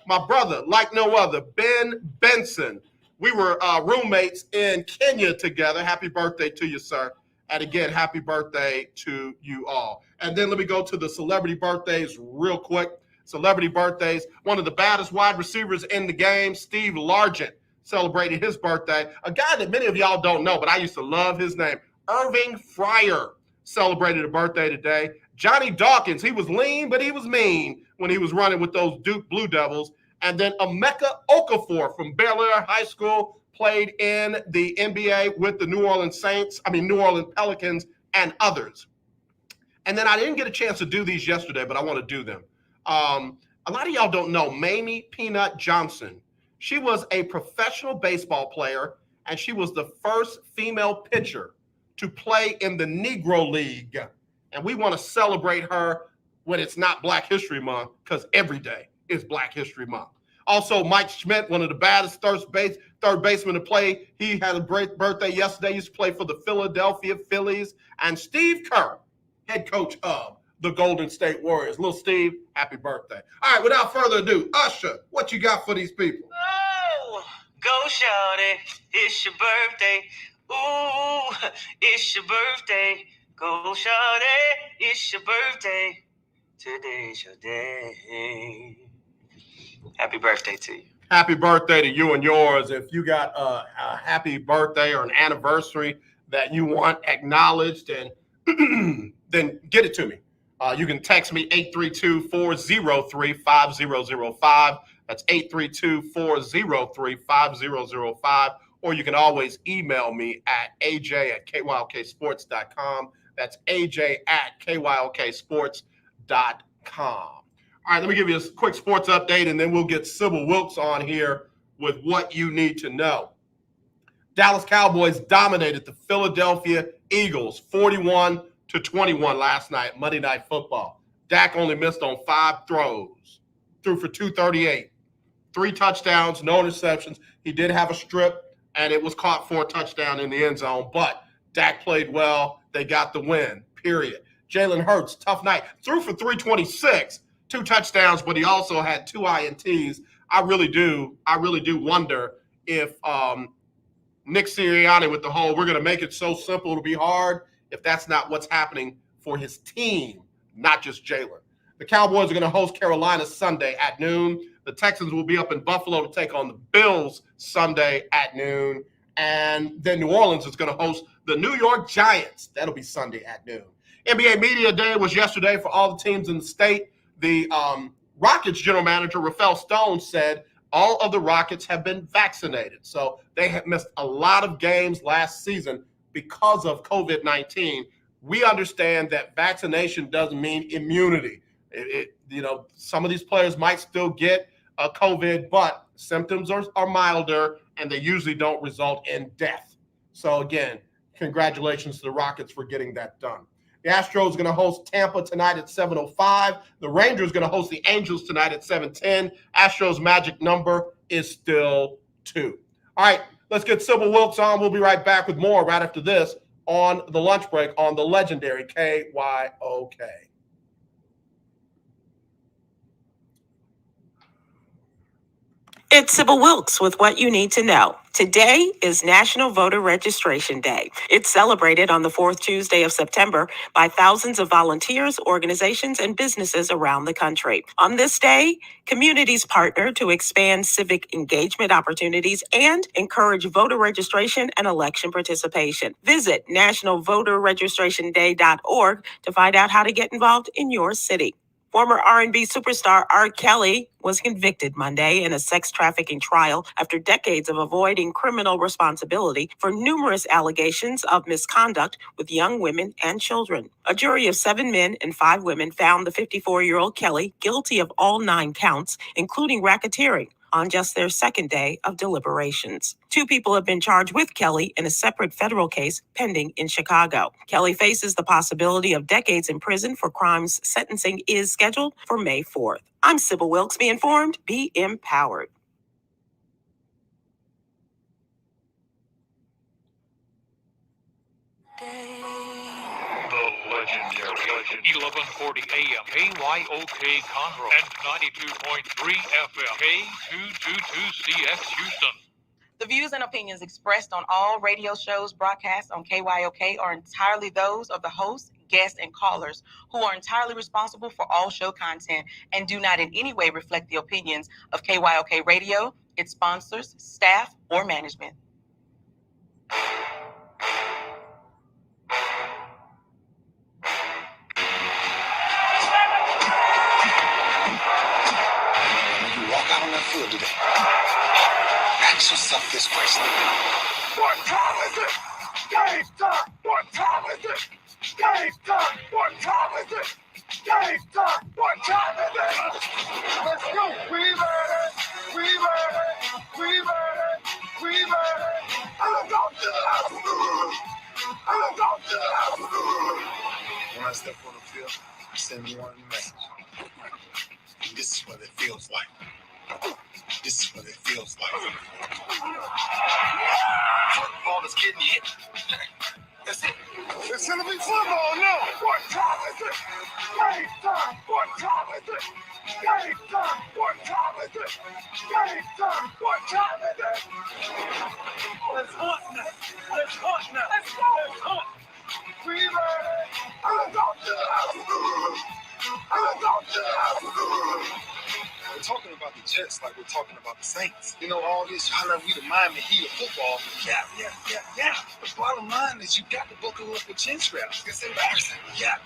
My brother, like no other, Ben Benson. We were roommates in Kenya together. Happy birthday to you, sir. And again, happy birthday to you all. And then let me go to the celebrity birthdays real quick. Celebrity birthdays. One of the baddest wide receivers in the game, Steve Largent, celebrated his birthday. A guy that many of y'all don't know, but I used to love his name. Irving Fryer celebrated a birthday today. Johnny Dawkins, he was lean, but he was mean when he was running with those Duke Blue Devils. And then Emeka Okafor from Bel Air High School played in the NBA with the New Orleans Pelicans and others. And then I didn't get a chance to do these yesterday, but I want to do them. A lot of y'all don't know Mamie Peanut Johnson. She was a professional baseball player, and she was the first female pitcher to play in the Negro League. And we want to celebrate her when it's not Black History Month, because every day is Black History Month. Also, Mike Schmidt, one of the baddest third baseman to play. He had a great birthday yesterday. He used to play for the Philadelphia Phillies. And Steve Kerr, head coach of the Golden State Warriors. Little Steve, happy birthday. All right, without further ado, Usher, what you got for these people? Go shawty, it's your birthday. Ooh, it's your birthday. Go shawty, it's your birthday. Today's your day. Happy birthday to you. Happy birthday to you and yours. If you got a happy birthday or an anniversary that you want acknowledged, and then get it to me. You can text me 832-403-5005. That's 832-403-5005. Or you can always email me at aj@kylksports.com. That's aj@kylksports.com. All right, let me give you a quick sports update, and then we'll get Sybil Wilkes on here with what you need to know. Dallas Cowboys dominated the Philadelphia Eagles 41-21 last night, Monday Night Football. Dak only missed on 5 throws, threw for 238, 3 touchdowns, no interceptions. He did have a strip, and it was caught for a touchdown in the end zone, but Dak played well. They got the win, period. Jalen Hurts, tough night, threw for 326. 2 touchdowns, but he also had 2 INTs. I really do wonder if Nick Sirianni with the whole we're going to make it so simple to be hard, if that's not what's happening for his team, not just Jalen. The Cowboys are going to host Carolina Sunday at noon. The Texans will be up in Buffalo to take on the Bills Sunday at noon. And then New Orleans is going to host the New York Giants. That'll be Sunday at noon. NBA Media Day was yesterday for all the teams in the state. The Rockets general manager, Rafael Stone, said all of the Rockets have been vaccinated. So they have missed a lot of games last season because of COVID-19. We understand that vaccination doesn't mean immunity. Some of these players might still get COVID, but symptoms are milder, and they usually don't result in death. So again, congratulations to the Rockets for getting that done. The Astros are going to host Tampa tonight at 7:05. The Rangers are going to host the Angels tonight at 7:10. Astros' magic number is still 2. All right, let's get Sybil Wilkes on. We'll be right back with more right after this on the lunch break on the legendary KYOK. It's Sybil Wilkes with what you need to know. Today is National Voter Registration Day. It's celebrated on the 4th Tuesday of September by thousands of volunteers, organizations, and businesses around the country. On this day, communities partner to expand civic engagement opportunities and encourage voter registration and election participation. Visit nationalvoterregistrationday.org to find out how to get involved in your city. Former R&B superstar R. Kelly was convicted Monday in a sex trafficking trial after decades of avoiding criminal responsibility for numerous allegations of misconduct with young women and children. A jury of 7 men and 5 women found the 54-year-old Kelly guilty of all 9 counts, including racketeering, on just their second day of deliberations. 2 people have been charged with Kelly in a separate federal case pending in Chicago. Kelly faces the possibility of decades in prison for crimes. Sentencing is scheduled for May 4th. I'm Sybil Wilkes. Be informed, be empowered. The legendary 1140 AM KYOK Conroe and 92.3 FM K222CX Houston. The views and opinions expressed on all radio shows broadcast on KYOK are entirely those of the host, guests, and callers, who are entirely responsible for all show content and do not in any way reflect the opinions of KYOK Radio, its sponsors, staff, or management. Field today. Ask yourself this question. What time is it? Game time! What time is it? Game time! What time is it? Game time! What time is it? Let's go! We ready! We ready! We ready! We ready! I'm going to the house! I'm going to the house! When I step on the field, I send one message. And this is what it feels like. This is what it feels like. Football is getting hit. That's it. It's gonna be football now. What time is it? Game time. What time is it? Game time. What time is it? Game time. What time is it? Let's hunt now. Let's hunt now. Let's go. Let's hunt. We ready? Let's go to the house. Let's go to the house. We're talking about the Jets like we're talking about the Saints. You know, all this, how we the Miami Heat of football. Yeah. The bottom line is you got to buckle up with chin straps. It's embarrassing. Yeah.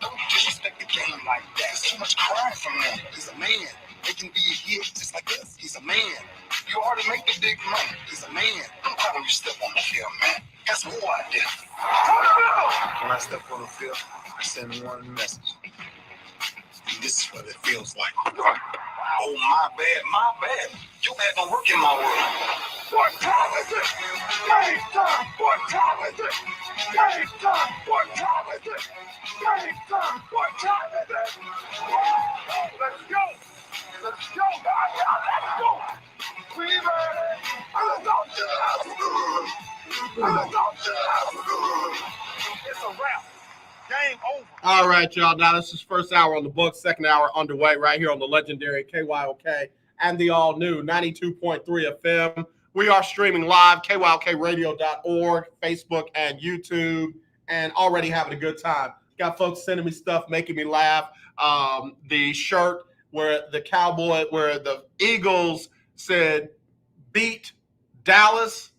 Don't disrespect the game like that. There's too much crying from him. He's a man. They can be a hit just like us. He's a man. You already make the big money. He's a man. I'm proud of you step on the field, man. Got some more ideas. When I step on the field, I send one message. This is what it feels like. Oh, my bad. You bad don't work in my world. What time is it? Game time. What time is it? Game time. What time is it? Game time. What time is it? Let's go. Let's go. Let's go. We ready? Let's go to the house. Let's go to the house. It's a wrap. Game over. All right, y'all. Now, this is first hour on the books, second hour underway right here on the legendary KYOK and the all-new 92.3 FM. We are streaming live, kyokradio.org, Facebook, and YouTube, and already having a good time. Got folks sending me stuff, making me laugh. The shirt where the Eagles said, beat Dallas.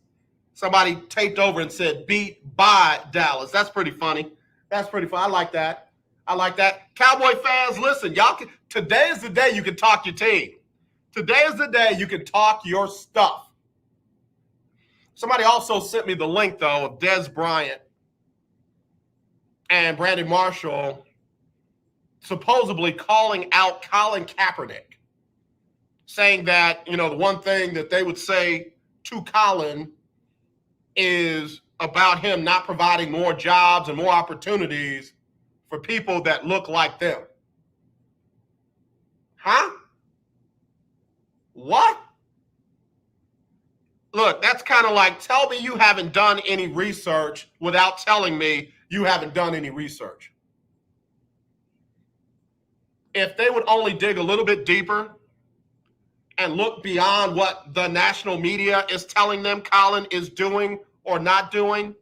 Somebody taped over and said, beat by Dallas. That's pretty funny. I like that. Cowboy fans, listen, today is the day you can talk your team. Today is the day you can talk your stuff. Somebody also sent me the link, though, of Dez Bryant and Brandon Marshall supposedly calling out Colin Kaepernick, saying that, the one thing that they would say to Colin is about him not providing more jobs and more opportunities for people that look like them. Huh? What? Look, that's kind of like, tell me you haven't done any research without telling me you haven't done any research. If they would only dig a little bit deeper and look beyond what the national media is telling them Colin is doing or not doing,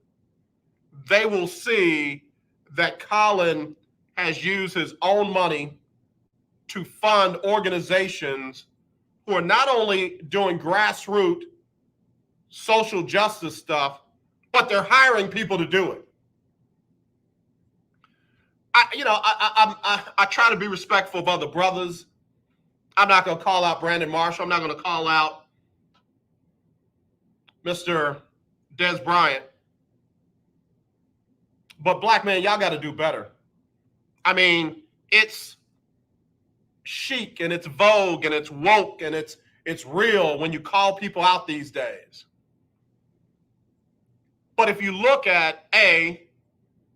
they will see that Colin has used his own money to fund organizations who are not only doing grassroots social justice stuff, but they're hiring people to do it. I try to be respectful of other brothers. I'm not going to call out Brandon Marshall. I'm not going to call out Mr. Dez Bryant. But black man, y'all got to do better. I mean, it's chic and it's vogue and it's woke and it's real when you call people out these days. But if you look at A,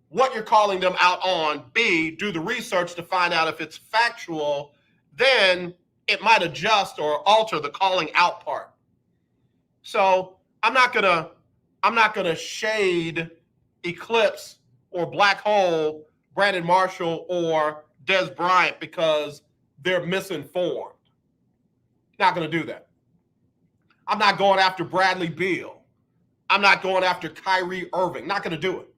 what you're calling them out on, B, do the research to find out if it's factual, then it might adjust or alter the calling out part. So I'm not gonna shade, eclipse, or black hole Brandon Marshall or Dez Bryant because they're misinformed. Not gonna do that. I'm not going after Bradley Beal. I'm not going after Kyrie Irving. Not gonna do it.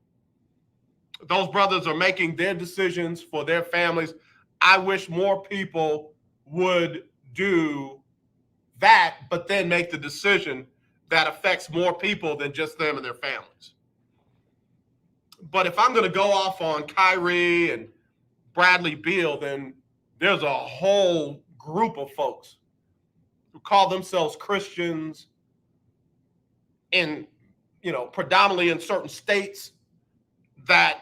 Those brothers are making their decisions for their families. I wish more people would do that, but then make the decision that affects more people than just them and their families. But if I'm going to go off on Kyrie and Bradley Beal, then there's a whole group of folks who call themselves Christians in, predominantly in certain states that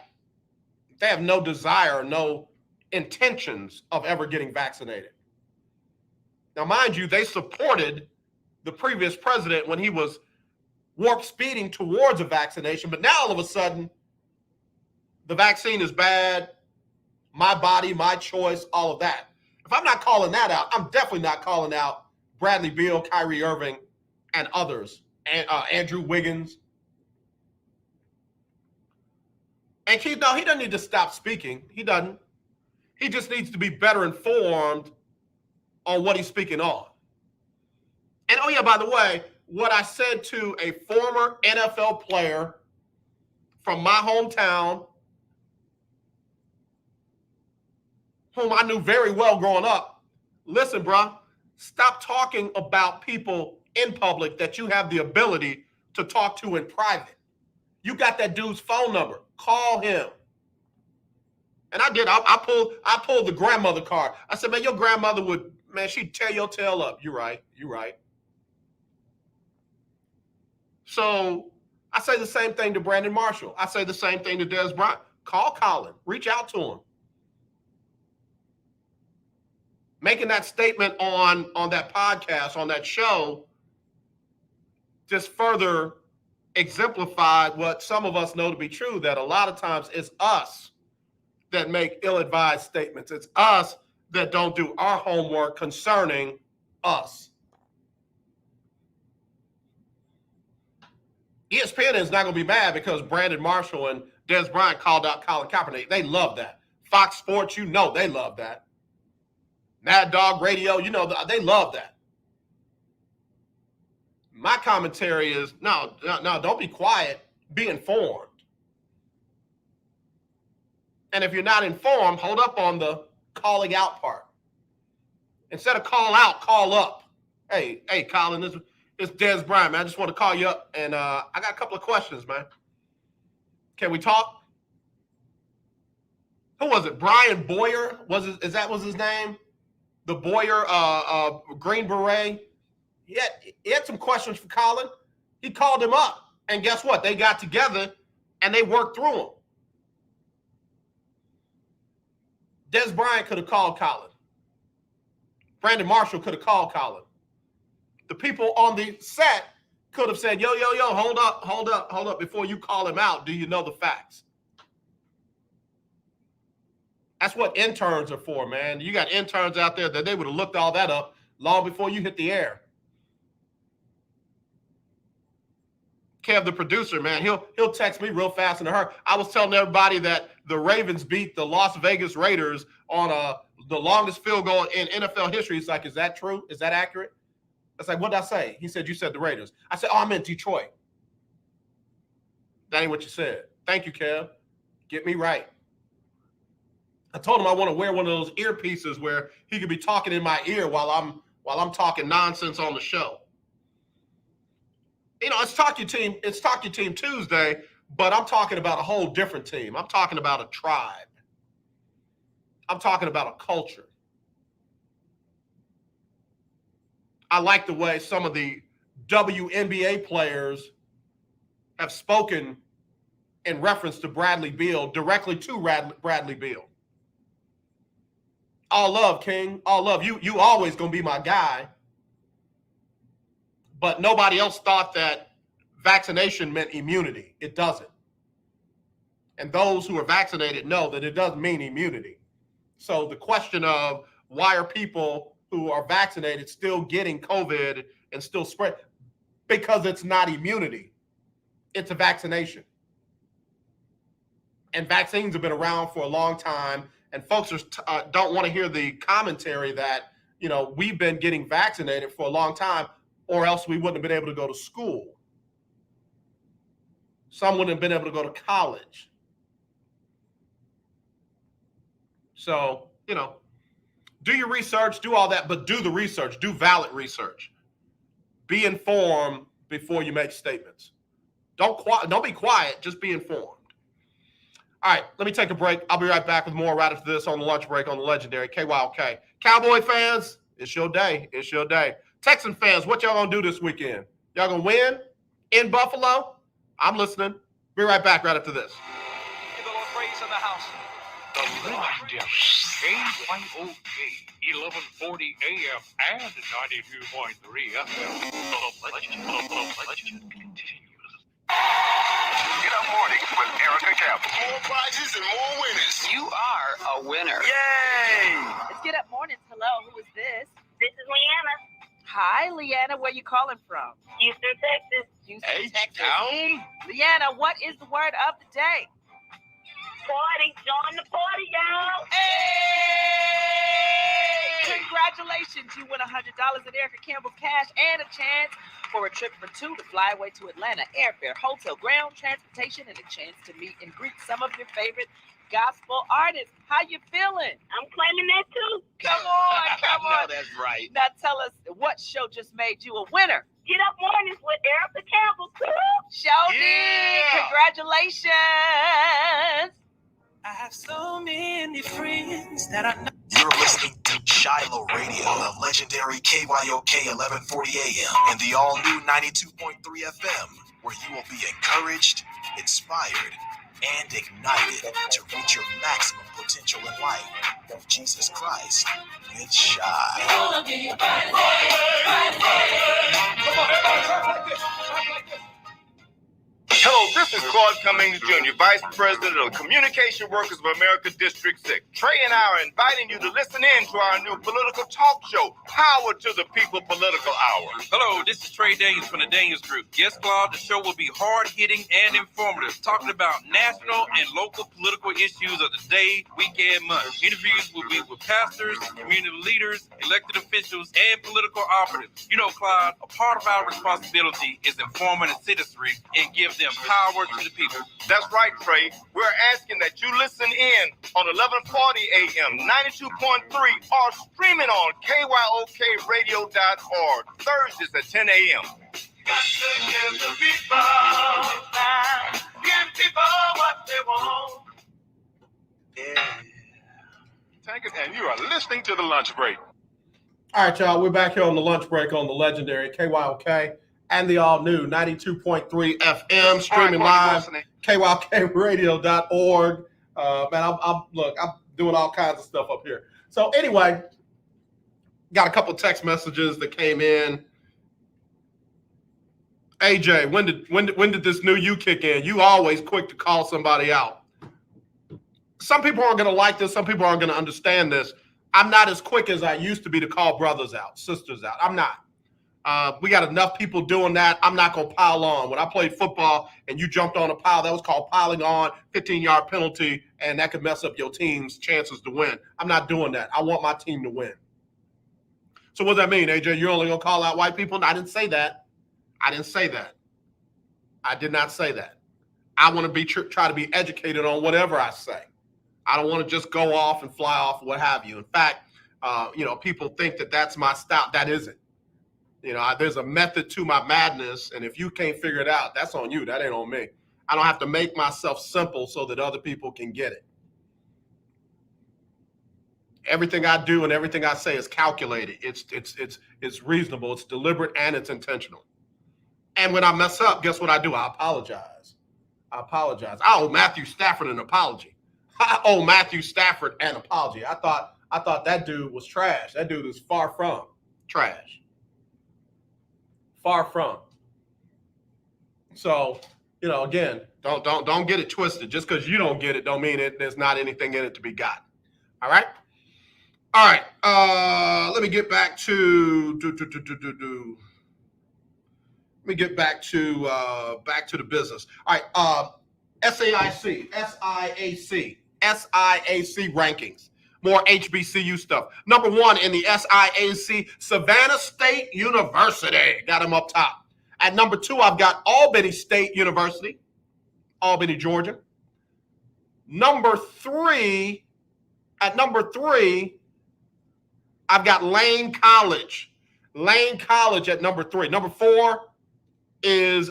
they have no desire, no intentions of ever getting vaccinated. Now, mind you, they supported the previous president when he was warp speeding towards a vaccination, but now all of a sudden, the vaccine is bad, my body, my choice, all of that. If I'm not calling that out, I'm definitely not calling out Bradley Beal, Kyrie Irving, and others, and Andrew Wiggins. And he doesn't need to stop speaking. He doesn't. He just needs to be better informed on what he's speaking on. And oh yeah, by the way, what I said to a former NFL player from my hometown, whom I knew very well growing up, listen, bro, stop talking about people in public that you have the ability to talk to in private. You got that dude's phone number. Call him. And I did. I pulled the grandmother card. I said, man, your grandmother would, man, she'd tear your tail up. You're right. You're right. So I say the same thing to Brandon Marshall. I say the same thing to Des Bryant. Call Colin. Reach out to him. Making that statement on that podcast, on that show, just further exemplified what some of us know to be true, that a lot of times it's us that make ill-advised statements. It's us that don't do our homework concerning us. ESPN is not going to be mad because Brandon Marshall and Des Bryant called out Colin Kaepernick. They love that. Fox Sports, you know they love that. Mad Dog Radio, you know they love that. My commentary is, no, don't be quiet. Be informed. And if you're not informed, hold up on the calling out part. Instead of call out, call up. Hey, Colin, it's Des Bryant, man. I just want to call you up, and I got a couple of questions, man. Can we talk? Who was it? Brian Boyer? Is that his name? The Boyer Green Beret? He had some questions for Colin. He called him up, and guess what? They got together, and they worked through them. Des Bryant could have called Colin. Brandon Marshall could have called Colin. The people on the set could have said, yo, hold up. Before you call him out, do you know the facts? That's what interns are for, man. You got interns out there that they would have looked all that up long before you hit the air. Kev, the producer, man, he'll text me real fast in a hurry. I was telling everybody that the Ravens beat the Las Vegas Raiders on the longest field goal in NFL history. He's like, is that true? Is that accurate? I was like, what did I say? He said, you said the Raiders. I said, I meant Detroit. That ain't what you said. Thank you, Kev. Get me right. I told him I want to wear one of those earpieces where he could be talking in my ear while I'm talking nonsense on the show. You know, it's Talk Your Team. It's Talk Your Team Tuesday, but I'm talking about a whole different team. I'm talking about a tribe. I'm talking about a culture. I like the way some of the WNBA players have spoken in reference to Bradley Beal, directly to Bradley Beal. All love, King. All love. You always going to be my guy. But nobody else thought that vaccination meant immunity. It doesn't. And those who are vaccinated know that it doesn't mean immunity. So the question of why are people who are vaccinated still getting COVID and still spread? Because it's not immunity. It's a vaccination. And vaccines have been around for a long time. And folks don't want to hear the commentary that, you know, we've been getting vaccinated for a long time, or else we wouldn't have been able to go to school. Some wouldn't have been able to go to college. So, you know, do your research, do all that, but do the research, do valid research. Be informed before you make statements. Don't be quiet, just be informed. All right, let me take a break. I'll be right back with more right after this on the lunch break on the legendary KYOK. Cowboy fans, it's your day. It's your day. Texan fans, what y'all gonna do this weekend? Y'all gonna win in Buffalo? I'm listening. Be right back right after this. The legendary KYOK, 1140 AM and 92.3 FM. The legend continues. Get up mornings with Erica Campbell. More prizes and more winners. You are a winner. Yay! Let's get up mornings. Hello, who is this? This is Leanna, Hi, Leanna. Where you calling from? Houston, Texas. Houston, Texas. H-Town. Leanna, what is the word of the day? Party, join the party, y'all. Hey! Congratulations, you win $100 in Erica Campbell cash and a chance for a trip for two to fly away to Atlanta. Airfare, hotel, ground transportation, and a chance to meet and greet some of your favorite gospel artists. How you feeling? I'm claiming that too. Come on. That's right. Now tell us, what show just made you a winner? Get Up Mornings with Erica Campbell. Show did. Congratulations. I have so many friends that I know. You're listening to Shiloh Radio, the legendary KYOK 1140 AM, and the all-new 92.3 FM, where you will be encouraged, inspired, and ignited to reach your maximum potential in life. Jesus Christ with Shy. Come on, everybody, clap like this. Clap like this. Hello, this is Claude Cummings Jr., Vice President of Communication Workers of America District 6. Trey and I are inviting you to listen in to our new political talk show, Power to the People Political Hour. Hello, this is Trey Daniels from the Daniels Group. Yes, Claude, the show will be hard-hitting and informative, talking about national and local political issues of the day, week, and month. Interviews will be with pastors, community leaders, elected officials, and political operatives. You know, Claude, a part of our responsibility is informing the citizenry and give them power to the people. That's right, Trey. We're asking that you listen in on 1140 AM, 92.3, or streaming on KYOKradio.org, Thursdays at 10 a.m. Got to give the give people what they want. Take it, and you are listening to the Lunch Break. All right, y'all. We're back here on the Lunch Break on the legendary KYOK and the all-new 92.3 FM, streaming live, KYOKradio.org. Man, I'm doing all kinds of stuff up here. So anyway, got a couple text messages that came in. AJ, when did this new you kick in? You always quick to call somebody out. Some people aren't going to like this. Some people aren't going to understand this. I'm not as quick as I used to be to call brothers out, sisters out. I'm not. We got enough people doing that. I'm not going to pile on. When I played football and you jumped on a pile, that was called piling on, 15-yard penalty, and that could mess up your team's chances to win. I'm not doing that. I want my team to win. So what does that mean, AJ? You're only going to call out white people? No, I didn't say that. I didn't say that. I did not say that. I want to try to be educated on whatever I say. I don't want to just go off and fly off, what have you. In fact, people think that that's my style. That isn't. There's a method to my madness, and if you can't figure it out, that's on you. That ain't on me. I don't have to make myself simple so that other people can get it. Everything I do and everything I say is calculated. It's reasonable. It's deliberate, and it's intentional. And when I mess up, guess what I do? I apologize. I owe Matthew Stafford an apology. I owe Matthew Stafford an apology. I thought that dude was trash. That dude is far from trash. Far from. So, again, don't get it twisted. Just because you don't get it don't mean there's not anything in it to be got. All right? All right. Let me get back to Let me get back to the business. All right. SIAC rankings. More HBCU stuff. Number one in the SIAC, Savannah State University. Got them up top. At number two, I've got Albany State University, Albany, Georgia. At number three, I've got Lane College. Lane College at number three. Number four is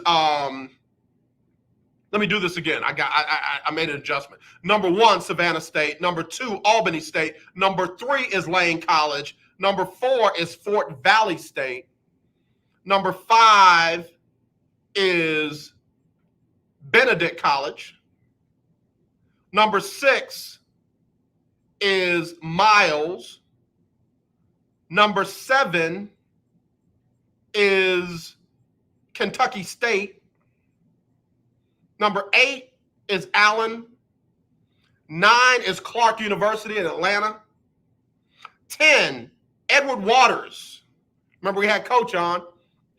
let me do this again. I made an adjustment. Number one, Savannah State. Number two, Albany State. Number three is Lane College. Number four is Fort Valley State. Number five is Benedict College. Number six is Miles. Number seven is Kentucky State. Number 8 is Allen. 9 is Clark University in Atlanta. 10, Edward Waters. Remember we had Coach on.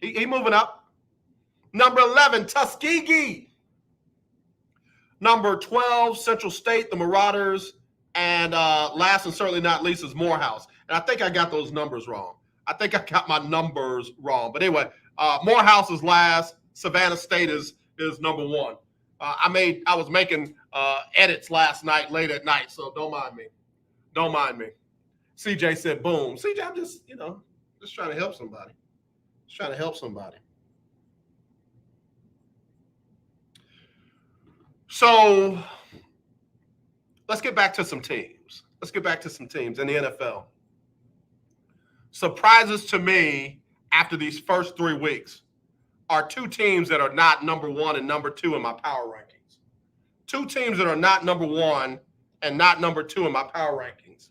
He moving up. Number 11, Tuskegee. Number 12, Central State, the Marauders. And last and certainly not least is Morehouse. And I think I got those numbers wrong. I think I got my numbers wrong. But anyway, Morehouse is last. Savannah State is number one. I was making edits last night, late at night, so don't mind me. Don't mind me. CJ said, boom. CJ, I'm just trying to help somebody. Just trying to help somebody. So let's get back to some teams. Let's get back to some teams in the NFL. Surprises to me after these first 3 weeks are 2 teams that are not number 1 and number 2 in my power rankings. 2 teams that are not number 1 and not number 2 in my power rankings.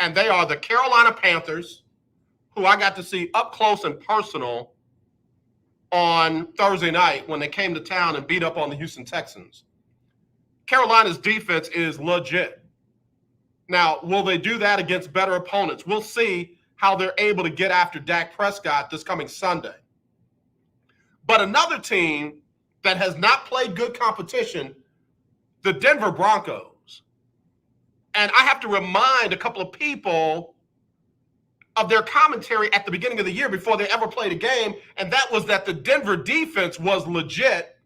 And they are the Carolina Panthers, who I got to see up close and personal on Thursday night when they came to town and beat up on the Houston Texans. Carolina's defense is legit. Now, will they do that against better opponents? We'll see how they're able to get after Dak Prescott this coming Sunday. But another team that has not played good competition, the Denver Broncos. And I have to remind a couple of people of their commentary at the beginning of the year before they ever played a game, and that was that the Denver defense was legit,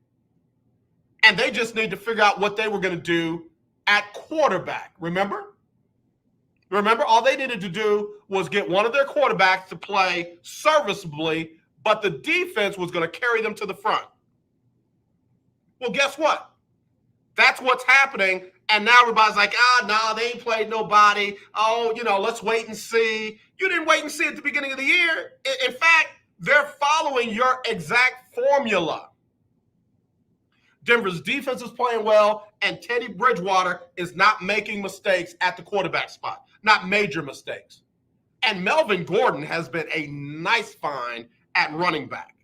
and they just need to figure out what they were going to do at quarterback. Remember, all they needed to do was get one of their quarterbacks to play serviceably, but the defense was going to carry them to the front. Well, guess what? That's what's happening. And now everybody's like, they ain't played nobody. Oh, let's wait and see. You didn't wait and see at the beginning of the year. In fact, they're following your exact formula. Denver's defense is playing well, and Teddy Bridgewater is not making mistakes at the quarterback spot, not major mistakes. And Melvin Gordon has been a nice find at running back.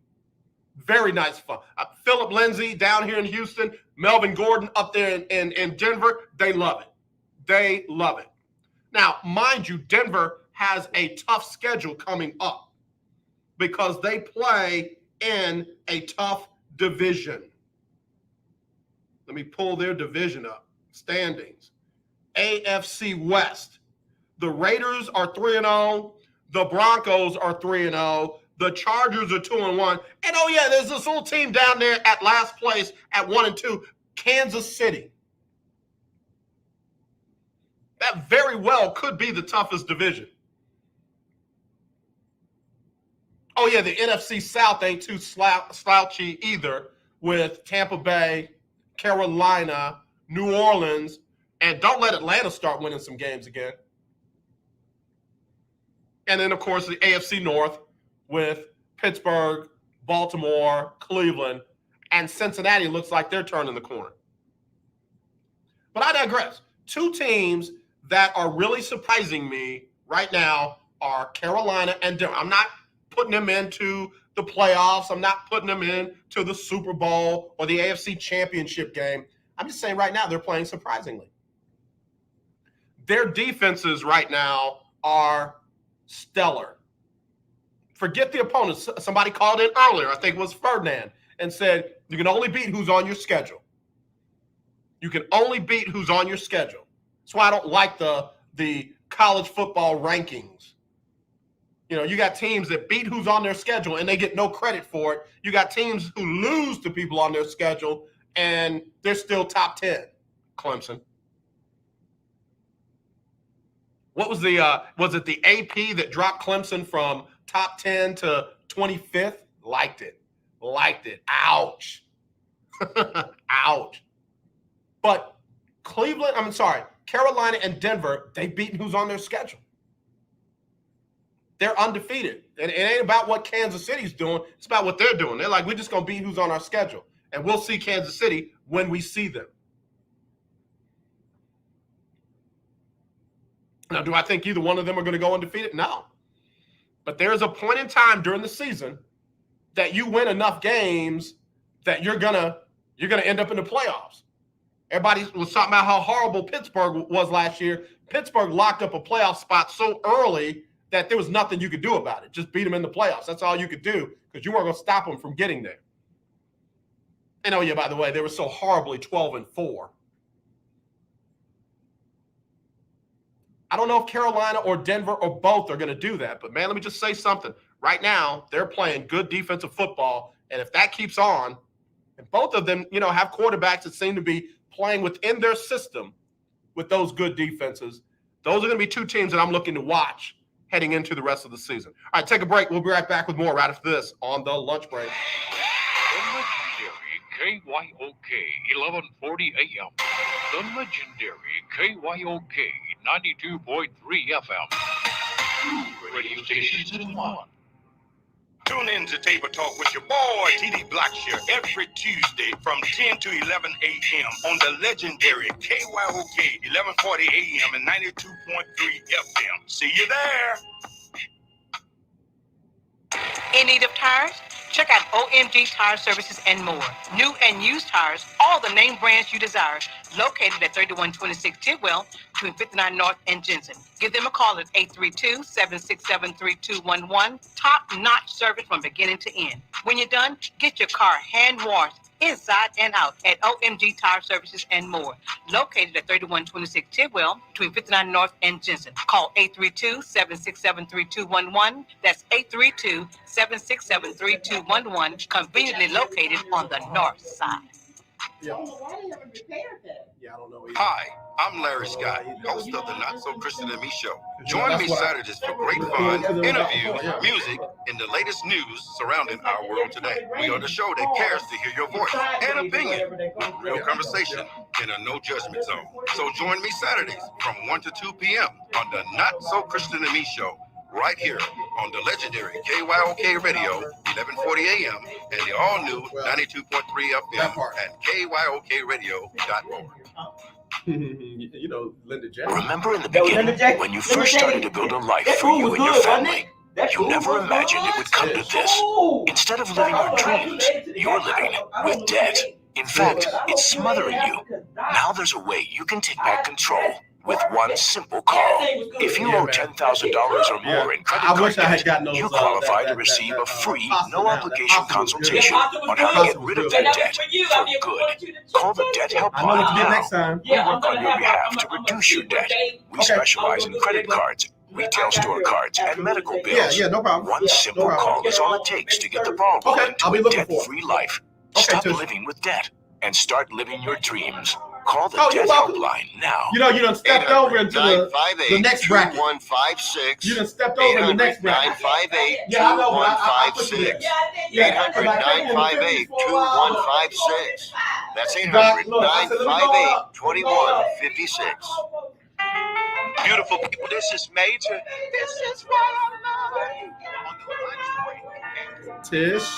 Very nice find. Phillip Lindsay down here in Houston, Melvin Gordon up there in Denver, they love it. They love it. Now, mind you, Denver has a tough schedule coming up because they play in a tough division. Let me pull their division up. Standings. AFC West. The Raiders are 3-0. The Broncos are 3-0. The Chargers are 2-1. And there's this little team down there at last place at 1-2, Kansas City. That very well could be the toughest division. The NFC South ain't too slouchy either, with Tampa Bay, Carolina, New Orleans, and don't let Atlanta start winning some games again. And then, of course, the AFC North with Pittsburgh, Baltimore, Cleveland, and Cincinnati looks like they're turning the corner. But I digress. 2 teams that are really surprising me right now are Carolina and Denver. I'm not putting them into the playoffs. I'm not putting them into the Super Bowl or the AFC Championship game. I'm just saying right now they're playing surprisingly. Their defenses right now are stellar. Forget the opponents. Somebody called in earlier, I think it was Ferdinand, and said you can only beat who's on your schedule. You can only beat who's on your schedule. That's why I don't like the college football rankings. You got teams that beat who's on their schedule and they get no credit for it. You got teams who lose to people on their schedule and they're still top 10. Clemson. What was it the AP that dropped Clemson from top 10 to 25th? Liked it. Ouch. Ouch. But Carolina and Denver, they've beaten who's on their schedule. They're undefeated. And it ain't about what Kansas City's doing. It's about what they're doing. They're like, we're just going to beat who's on our schedule. And we'll see Kansas City when we see them. Now, do I think either one of them are going to go undefeated? No. But there is a point in time during the season that you win enough games that you're gonna end up in the playoffs. Everybody was talking about how horrible Pittsburgh was last year. Pittsburgh locked up a playoff spot so early that there was nothing you could do about it. Just beat them in the playoffs. That's all you could do because you weren't going to stop them from getting there. And by the way, they were so horribly 12-4. I don't know if Carolina or Denver or both are going to do that. But, man, let me just say something. Right now, they're playing good defensive football. And if that keeps on, and both of them, have quarterbacks that seem to be playing within their system with those good defenses, those are going to be two teams that I'm looking to watch heading into the rest of the season. All right, take a break. We'll be right back with more right after this on the Lunch Break. The legendary KYOK 1140 AM. The legendary KYOK 92.3 FM. Radio stations in one. Tune in to Table Talk with your boy, TD Blackshear, every Tuesday from 10 to 11 a.m. on the legendary KYOK 1140 a.m. and 92.3 FM. See you there. In need of tires? Check out OMG Tire Services and more. New and used tires, all the name brands you desire, located at 3126 Tidwell, between 59 North and Jensen. Give them a call at 832-767-3211. Top-notch service from beginning to end. When you're done, get your car hand-washed inside and out at OMG Tire Services and more. Located at 3126 Tidwell, between 59 North and Jensen. Call 832-767-3211. That's 832-767-3211. Conveniently located on the north side. Yeah. I don't know either. Hi, I'm Larry Scott, host of the Not So Christian and Me Show. Join me Saturdays for great fun, interviews, music, and the latest news surrounding our world today. We are the show that cares to hear your voice and opinion with real conversation in a no judgment zone. So join me Saturdays from 1 to 2 p.m. on the Not So Christian and Me Show, right here on the legendary KYOK Radio, 1140 AM, and the all-new 92.3 FM and KYOKradio.org. Linda Jackson. Remember in the beginning, when you first started to build a life for you and your family, you never imagined it would come to this. Instead of living your dreams, you're living with debt. In fact, it's smothering you. Now there's a way you can take back control with one simple call. If you owe $10,000 or more in credit card debt, you qualify to receive a free, no-obligation consultation on how to get rid of that debt for good. Call the Debt Helpline now. We work on your behalf to reduce your debt. We specialize in credit cards, retail store cards, and medical bills. No problem. One simple call is all it takes to get the ball rolling to a debt-free life. Stop living with debt and start living your dreams. Call the Debt Helpline now. You done stepped over into the next bracket. 2156. You done stepped over in the next bracket. 800-958-2156. 800-958-2156. That's 800-958-2156. Beautiful people, this is Major. This is what I love. Tish.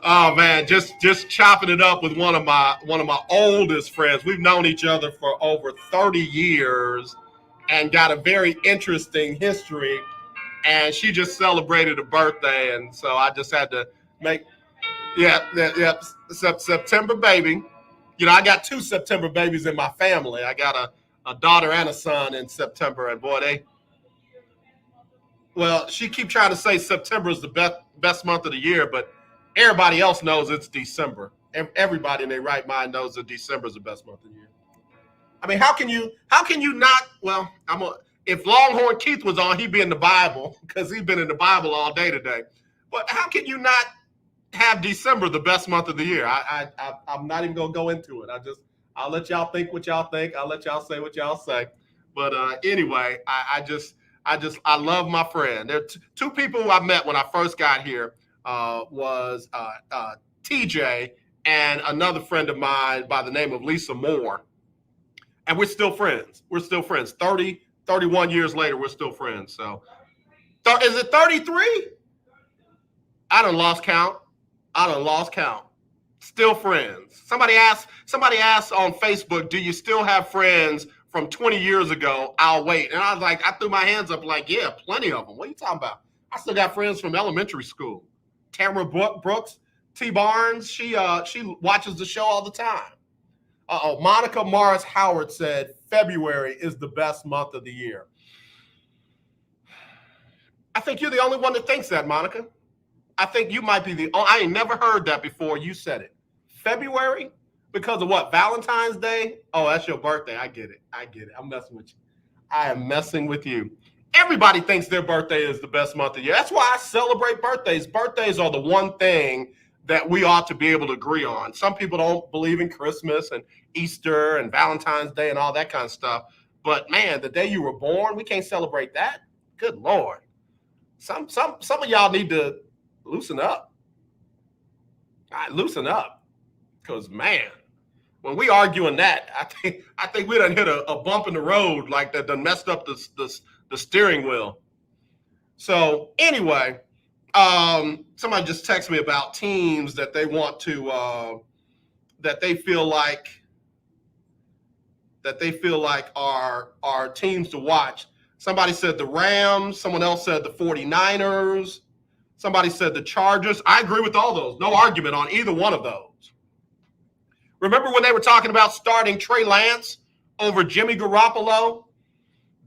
Oh man, just chopping it up with one of my oldest friends. We've known each other for over 30 years and got a very interesting history. And she just celebrated a birthday, and so I just had to make September baby. I got 2 September babies in my family. I got a daughter and a son in September, and boy, she keep trying to say September is the best month of the year, but everybody else knows it's December. Everybody in their right mind knows that December is the best month of the year. I mean, how can you not? Well, if Longhorn Keith was on, he'd be in the Bible because he's been in the Bible all day today. But how can you not have December the best month of the year? I'm not even gonna go into it. I'll let y'all think what y'all think. I'll let y'all say what y'all say. But anyway, I love my friend. There are 2 people who I met when I first got here. Was TJ and another friend of mine by the name of Lisa Moore. And we're still friends. 31 years later, we're still friends. So is it 33? I done lost count. Still friends. Somebody asked on Facebook, do you still have friends from 20 years ago? I'll wait. And I was like, I threw my hands up like, yeah, plenty of them. What are you talking about? I still got friends from elementary school. Tamara Brooks, T. Barnes, she watches the show all the time. Monica Morris Howard said February is the best month of the year. I think you're the only one that thinks that, Monica. I think you might be I ain't never heard that before you said it. February? Because of what? Valentine's Day? Oh, that's your birthday. I get it. I'm messing with you. I am messing with you. Everybody thinks their birthday is the best month of the year. That's why I celebrate birthdays. Birthdays are the one thing that we ought to be able to agree on. Some people don't believe in Christmas and Easter and Valentine's Day and all that kind of stuff. But man, the day you were born, we can't celebrate that. Good Lord. Some of y'all need to loosen up. All right, loosen up. Because man, when we arguing that, I think we done hit a bump in the road like that done messed up the steering wheel. So anyway, somebody just texted me about teams that they want to that they feel like are teams to watch. Somebody said the Rams, someone else said the 49ers, somebody said the Chargers. I agree with all those. No argument on either one of those. Remember when they were talking about starting Trey Lance over Jimmy Garoppolo?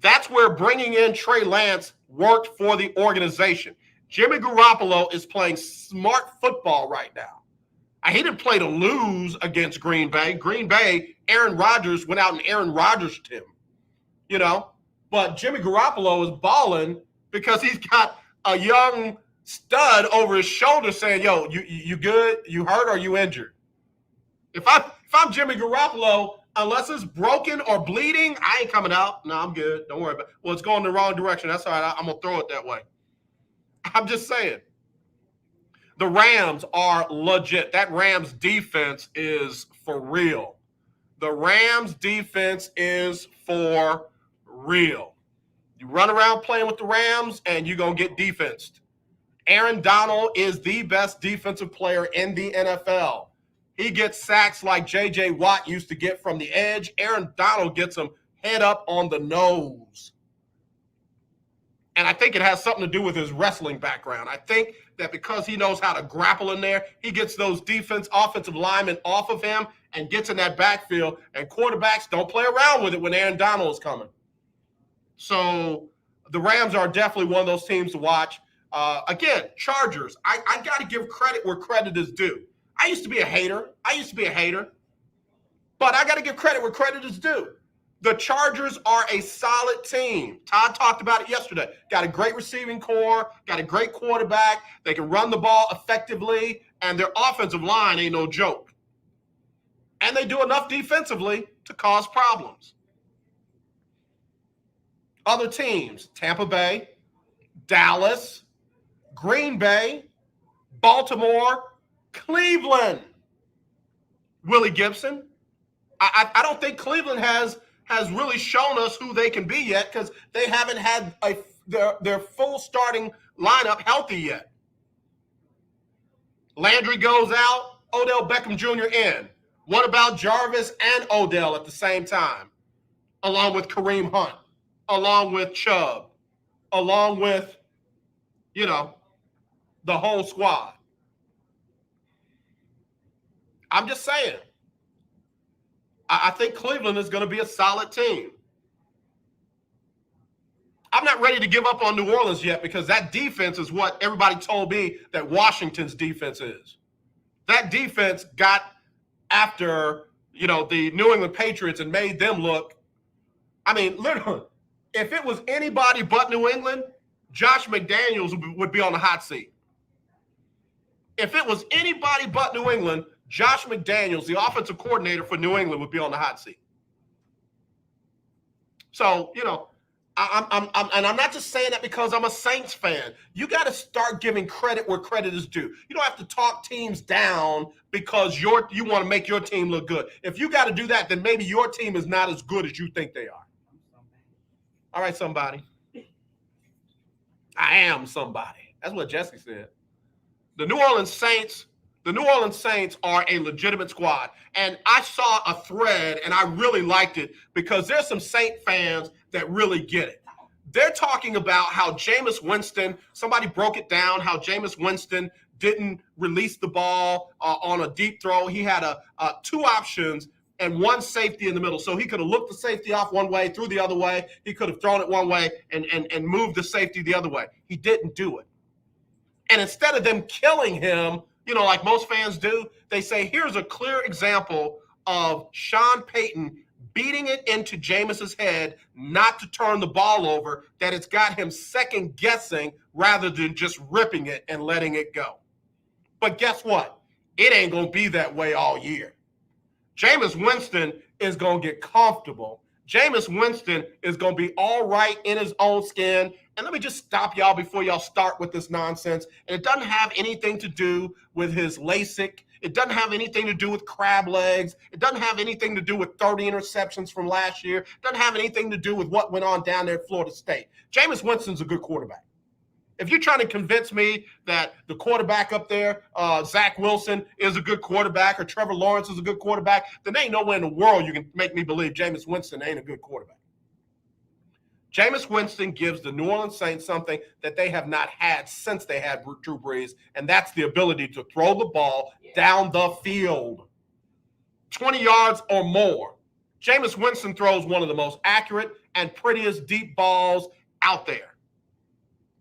That's where bringing in Trey Lance worked for the organization. Jimmy Garoppolo is playing smart football right now. He didn't play to lose against Green Bay. Green Bay, Aaron Rodgers went out and Aaron Rodgers'd him, But Jimmy Garoppolo is balling because he's got a young stud over his shoulder saying, yo, you good? You hurt or you injured? If I'm Jimmy Garoppolo, unless it's broken or bleeding, I ain't coming out. No, I'm good. Don't worry about it. Well, it's going the wrong direction. That's all right. I'm going to throw it that way. I'm just saying. The Rams are legit. That Rams defense is for real. The Rams defense is for real. You run around playing with the Rams and you're going to get defensed. Aaron Donald is the best defensive player in the NFL. He gets sacks like J.J. Watt used to get from the edge. Aaron Donald gets him head up on the nose. And I think it has something to do with his wrestling background. I think that because he knows how to grapple in there, he gets those offensive linemen off of him and gets in that backfield. And quarterbacks don't play around with it when Aaron Donald is coming. So the Rams are definitely one of those teams to watch. Again, Chargers. I got to give credit where credit is due. I used to be a hater. But I got to give credit where credit is due. The Chargers are a solid team. Todd talked about it yesterday. Got a great receiving core, got a great quarterback. They can run the ball effectively, and their offensive line ain't no joke. And they do enough defensively to cause problems. Other teams, Tampa Bay, Dallas, Green Bay, Baltimore, Cleveland. Willie Gibson. I don't think Cleveland has really shown us who they can be yet because they haven't had their full starting lineup healthy yet. Landry goes out, Odell Beckham Jr. in. What about Jarvis and Odell at the same time? Along with Kareem Hunt, along with Chubb, along with, the whole squad. I'm just saying. I think Cleveland is going to be a solid team. I'm not ready to give up on New Orleans yet because that defense is what everybody told me that Washington's defense is. That defense got after, the New England Patriots and made them look. I mean, literally, if it was anybody but New England, Josh McDaniels would be on the hot seat. If it was anybody but New England, Josh McDaniels, the offensive coordinator for New England, would be on the hot seat. So, I'm not just saying that because I'm a Saints fan. You got to start giving credit where credit is due. You don't have to talk teams down because you want to make your team look good. If you got to do that, then maybe your team is not as good as you think they are. All right, somebody. I am somebody. That's what Jesse said. The New Orleans Saints are a legitimate squad. And I saw a thread, and I really liked it because there's some Saint fans that really get it. They're talking about how Jameis Winston, somebody broke it down, how Jameis Winston didn't release the ball on a deep throw. He had two options and one safety in the middle. So he could have looked the safety off one way, threw the other way. He could have thrown it one way and moved the safety the other way. He didn't do it. And instead of them killing him, like most fans do, they say, here's a clear example of Sean Payton beating it into Jameis's head not to turn the ball over that it's got him second guessing rather than just ripping it and letting it go. But guess what? It ain't going to be that way all year. Jameis Winston is going to get comfortable. Jameis Winston is going to be all right in his own skin. And let me just stop y'all before y'all start with this nonsense. And it doesn't have anything to do with his LASIK. It doesn't have anything to do with crab legs. It doesn't have anything to do with 30 interceptions from last year. It doesn't have anything to do with what went on down there at Florida State. Jameis Winston's a good quarterback. If you're trying to convince me that the quarterback up there, Zach Wilson, is a good quarterback or Trevor Lawrence is a good quarterback, then there ain't nowhere in the world you can make me believe Jameis Winston ain't a good quarterback. Jameis Winston gives the New Orleans Saints something that they have not had since they had Drew Brees, and that's the ability to throw the ball down the field, 20 yards or more. Jameis Winston throws one of the most accurate and prettiest deep balls out there.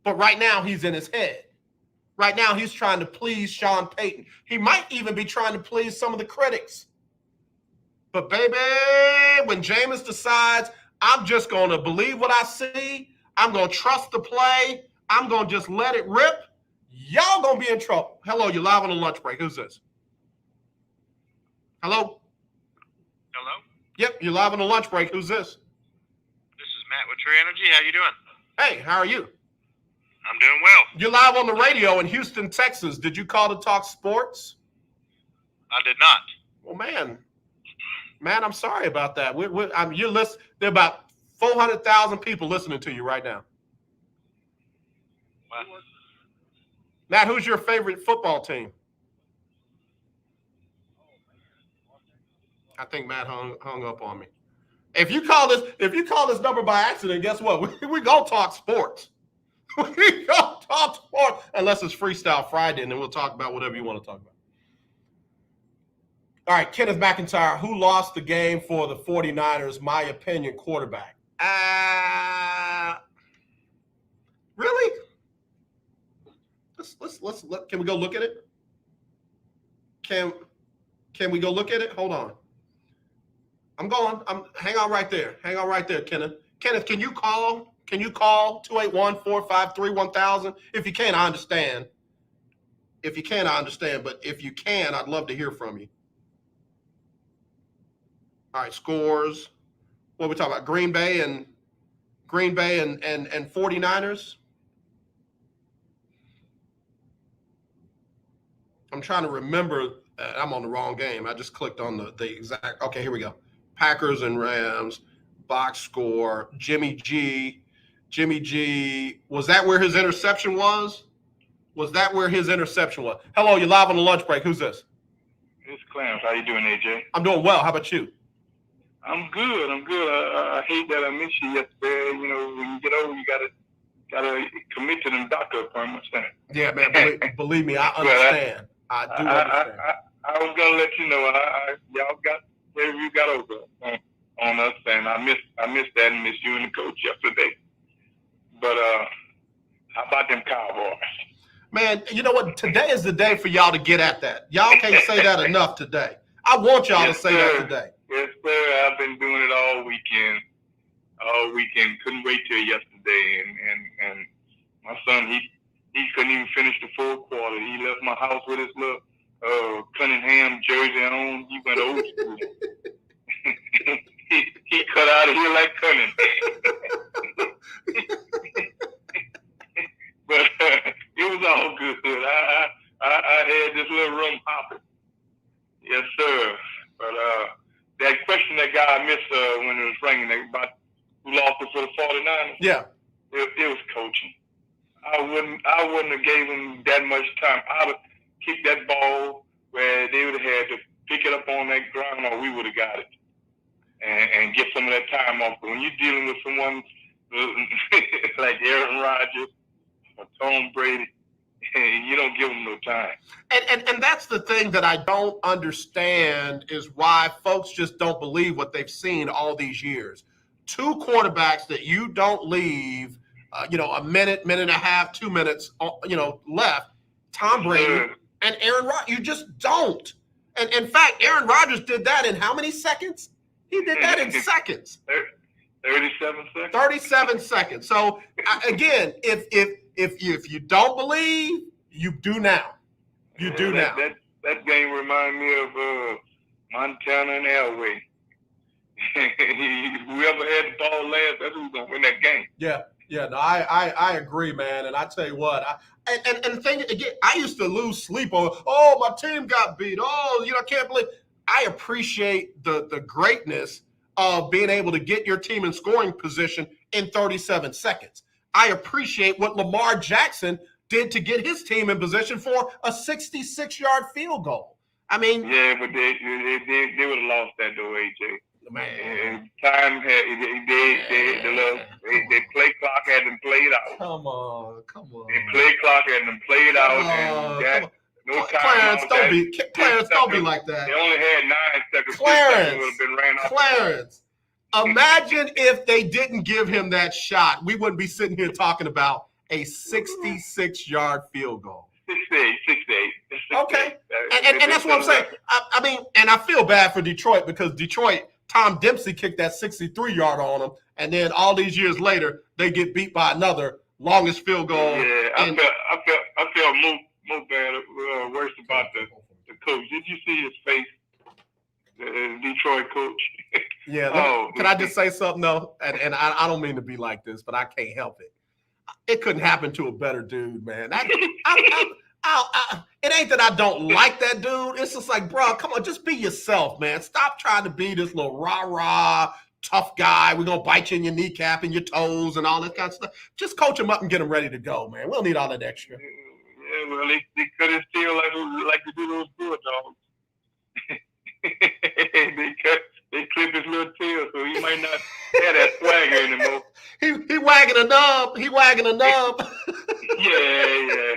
But right now, he's in his head. Right now, he's trying to please Sean Payton. He might even be trying to please some of the critics. But, baby, when Jameis decides, I'm just going to believe what I see, I'm going to trust the play, I'm going to just let it rip, y'all going to be in trouble. Hello, you're live on the lunch break. Who's this? Hello? Hello? Yep, you're live on the lunch break. Who's this? This is Matt with True Energy. How you doing? Hey, how are you? I'm doing well. You're live on the radio in Houston, Texas. Did you call to talk sports? I did not. Well, man, I'm sorry about that. There are about 400,000 people listening to you right now. Well, Matt, who's your favorite football team? I think Matt hung up on me. If you call this number by accident, guess what? We gonna talk sports. We gonna talk sports unless it's Freestyle Friday, and then we'll talk about whatever you want to talk about. All right, Kenneth McIntyre, who lost the game for the 49ers, my opinion, quarterback. Really? Let's can we go look at it? Can we go look at it? Hold on. Hang on right there. Kenneth. Kenneth, can you call 281-453-1000? If you can, I understand. But if you can, I'd love to hear from you. All right, scores. What are we talking about? Green Bay and 49ers? I'm trying to remember. I'm on the wrong game. I just clicked on the exact. Okay, here we go. Packers and Rams, box score. Jimmy G. Was that where his interception was? Hello, you're live on the lunch break. Who's this? It's Clarence. How you doing, AJ? I'm doing well. How about you? I'm good. I hate that I missed you yesterday. You know, when you get old, you gotta commit to them doctor appointments. Yeah, man. Believe me, I understand. I do understand. I was gonna let you know. Y'all got whatever you got over on us, and I missed that and missed you and the coach yesterday. But how about them Cowboys? Man, you know what? Today is the day for y'all to get at that. Y'all can't say that enough today. I want y'all to say that today. Yes, sir. I've been doing it all weekend. Couldn't wait till yesterday. And my son, he couldn't even finish the full quarter. He left my house with his little Cunningham jersey on. He went old school. he cut out of here like Cunningham. But it was all good. I had this little room hopping. Yes, sir. But that question that guy missed when it was ringing about who lost it for the 49ers. Yeah. It was coaching. I wouldn't have gave him that much time. I'd have kicked that ball where they would have had to pick it up on that ground, or we would have got it and get some of that time off. But when you're dealing with someone like Aaron Rodgers or Tom Brady, you don't give them no time. And that's the thing that I don't understand is why folks just don't believe what they've seen all these years. Two quarterbacks that you don't leave, a minute and a half, 2 minutes, left. Tom Brady and Aaron Rodgers. You just don't. And in fact, Aaron Rodgers did that in how many seconds? He did that in seconds. 37 seconds. 37 seconds. So again, if you don't believe, you do now. You do now. That game reminded me of Montana and Elway. Whoever had the ball last, that's who's gonna win that game. Yeah. No, I agree, man. And I tell you what, and the thing again, I used to lose sleep on. Oh, my team got beat. Oh, I can't believe. I appreciate the greatness of being able to get your team in scoring position in 37 seconds. I appreciate what Lamar Jackson did to get his team in position for a 66-yard field goal. I mean, yeah, but they would have lost that though, AJ. Man, time had the play clock had them played out. Come on. The play clock had them played out, and no time. Clarence, don't be like that. They only had 9 seconds. Clarence, would have been ran off. Clarence, imagine if they didn't give him that shot. We wouldn't be sitting here talking about a 66-yard field goal. 68. Okay, and that's what I'm saying. I mean, and I feel bad for Detroit because Detroit, Tom Dempsey kicked that 63-yard on them, and then all these years later, they get beat by another longest field goal. Yeah, I felt more bad, worse about the coach. Did you see his face? The Detroit coach. Yeah. Can I just say something though? And I don't mean to be like this, but I can't help it. It couldn't happen to a better dude, man. It ain't that I don't like that dude. It's just like, bro, come on, just be yourself, man. Stop trying to be this little rah-rah tough guy. We're going to bite you in your kneecap and your toes and all that kind of stuff. Just coach him up and get him ready to go, man. We don't need all that extra. Yeah, well, they could have still like to do those good dogs. They clip his little tail, so he might not have that swagger anymore. He wagging a nub. Yeah.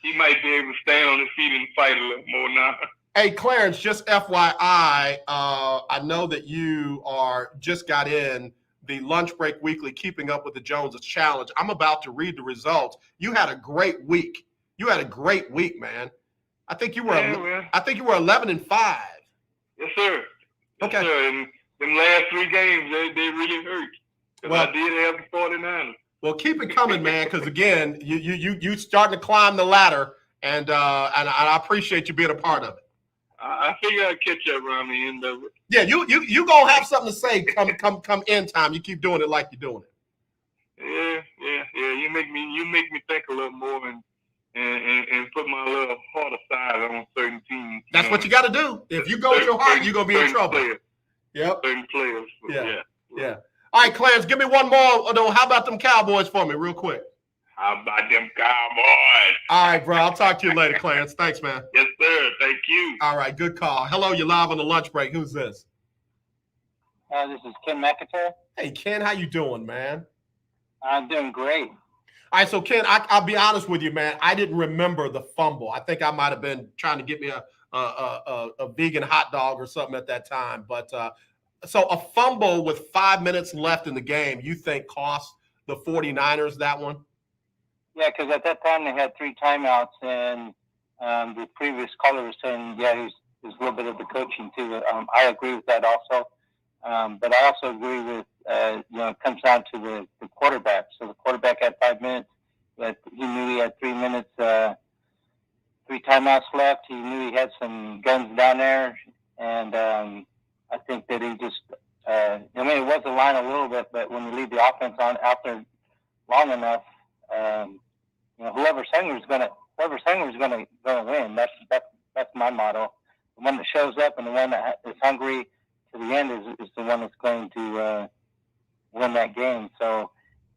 He might be able to stand on his feet and fight a little more now. Hey, Clarence, just FYI, I know that you just got in the Lunch Break Weekly Keeping Up with the Joneses Challenge. I'm about to read the results. You had a great week. Man. I think you were 11-5. Yes, sir. Okay. Yes, sir. And them last 3 games, they really hurt. Well, I did have the 49ers. Well, keep it coming, man, because again, you starting to climb the ladder, and I appreciate you being a part of it. I figure I'll catch up around the end of it. Yeah, you gonna have something to say come end time. You keep doing it like you're doing it. Yeah. You make me think a little more and put my little heart aside on certain teams. That's what you got to do. If you go with your heart, you're gonna be in trouble. Players. Yep. Certain players. Yeah. All right, Clarence, give me one more. No, how about them Cowboys for me, real quick? How about them Cowboys? All right, bro. I'll talk to you later, Clarence. Thanks, man. Yes, sir. Thank you. All right, good call. Hello, you're live on the Lunch Break. Who's this? This is Ken McIntyre. Hey, Ken, how you doing, man? I'm doing great. All right, so Ken, I'll be honest with you, man. I didn't remember the fumble. I think I might have been trying to get me a vegan hot dog or something at that time. But so a fumble with 5 minutes left in the game, you think cost the 49ers that one? Yeah, because at that time they had 3 timeouts, and the previous caller was saying, yeah, there's a little bit of the coaching too. I agree with that also. But I also agree with, it comes down to the quarterback. So the quarterback had 5 minutes. He knew he had 3 minutes, 3 timeouts left. He knew he had some guns down there. And I think that he just, it was a line a little bit, but when you leave the offense out there long enough, whoever's hungry is gonna win. That's my motto. The one that shows up and the one that is hungry to the end is the one that's going to win that game. So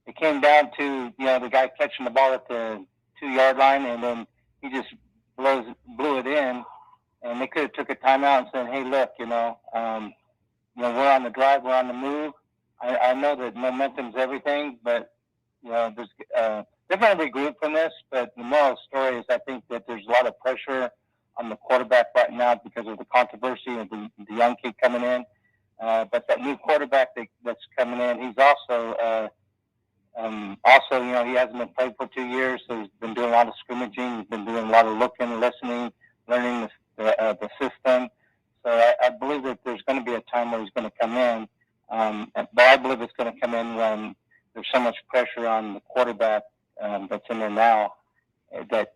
it came down to the guy catching the ball at the 2-yard line, and then he just blew it in, and they could have took a timeout and said, "Hey, look, we're on the drive, we're on the move." I know that momentum's everything, but they're going to regroup from this. But the moral of the story is, I think that there's a lot of pressure on the quarterback right now because of the controversy of the young kid coming in. But that new quarterback that's coming in, he's also he hasn't been played for 2 years, so he's been doing a lot of scrimmaging. He's been doing a lot of looking, listening, learning the system. So I believe that there's going to be a time where he's that's in there now that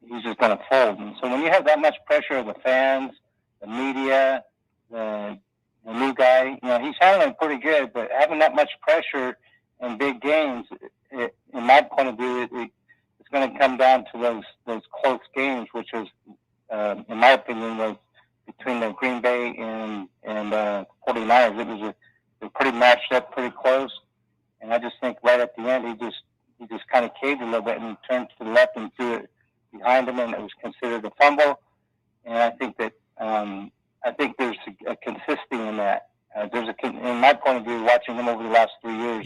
he's just going to fold. And so when you have that much pressure of the fans, the media, the new guy, he's handling pretty good, but having that much pressure in big games, in my point of view, it's going to come down to those close games, which is, in my opinion, was between the Green Bay and 49ers. It was a pretty matched up, pretty close. And I just think right at the end, he just kind of caved a little bit and turned to the left and threw it behind him, and it was considered a fumble. And I think that there's a consistency in that. In my point of view, watching him over the last 3 years,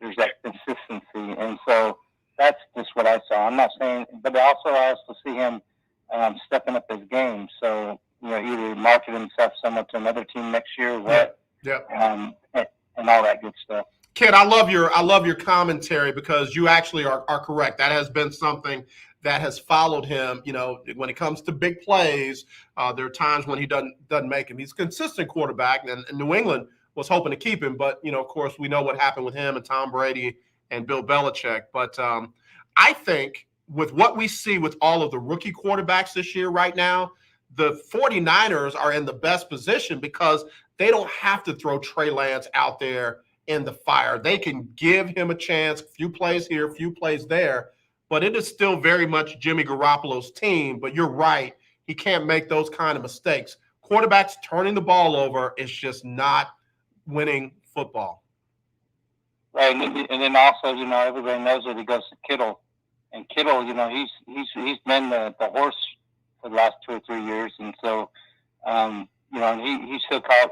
there's that consistency, and so that's just what I saw. I'm not saying, but I also see him stepping up his game. So either market himself somewhat to another team next year, or what, and all that good stuff. Kid, I love your commentary, because you actually are correct. That has been something that has followed him. When it comes to big plays, there are times when he doesn't make them. He's a consistent quarterback, and New England was hoping to keep him. But of course, we know what happened with him and Tom Brady and Bill Belichick. But I think with what we see with all of the rookie quarterbacks this year right now, the 49ers are in the best position because they don't have to throw Trey Lance out there in the fire. They can give him a chance, a few plays here, a few plays there, but it is still very much Jimmy Garoppolo's team. But you're right, he can't make those kind of mistakes. Quarterbacks turning the ball over is just not winning football. Right, and then also, everybody knows that he goes to Kittle, and Kittle, he's been the horse for the last 2 or 3 years, and so, and he still got,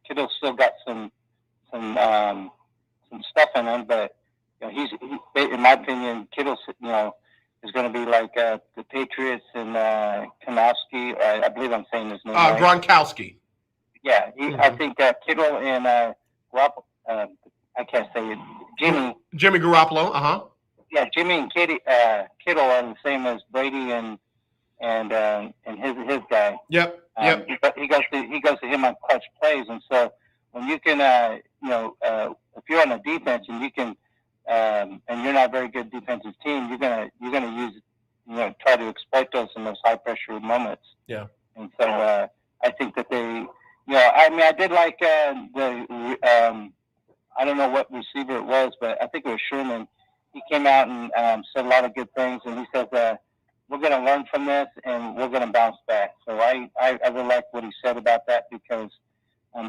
Kittle's still got some stuff in him, but he's in my opinion, Kittle, is going to be like the Patriots and Kanowski. I believe I'm saying his name right. Gronkowski. Yeah, I think Kittle and Garoppolo. I can't say it. Jimmy Garoppolo. Yeah, Jimmy and Kittle are the same as Brady and his guy. Yep. He goes to him on clutch plays, and so when you can, if you're on a defense and you can, and you're not a very good defensive team, you're gonna use, try to exploit those in those high pressure moments. Yeah. And so I think that they, I did like I don't know what receiver it was, but I think it was Sherman. He came out and said a lot of good things, and he says, we're going to learn from this and we're going to bounce back. So I really like what he said about that, because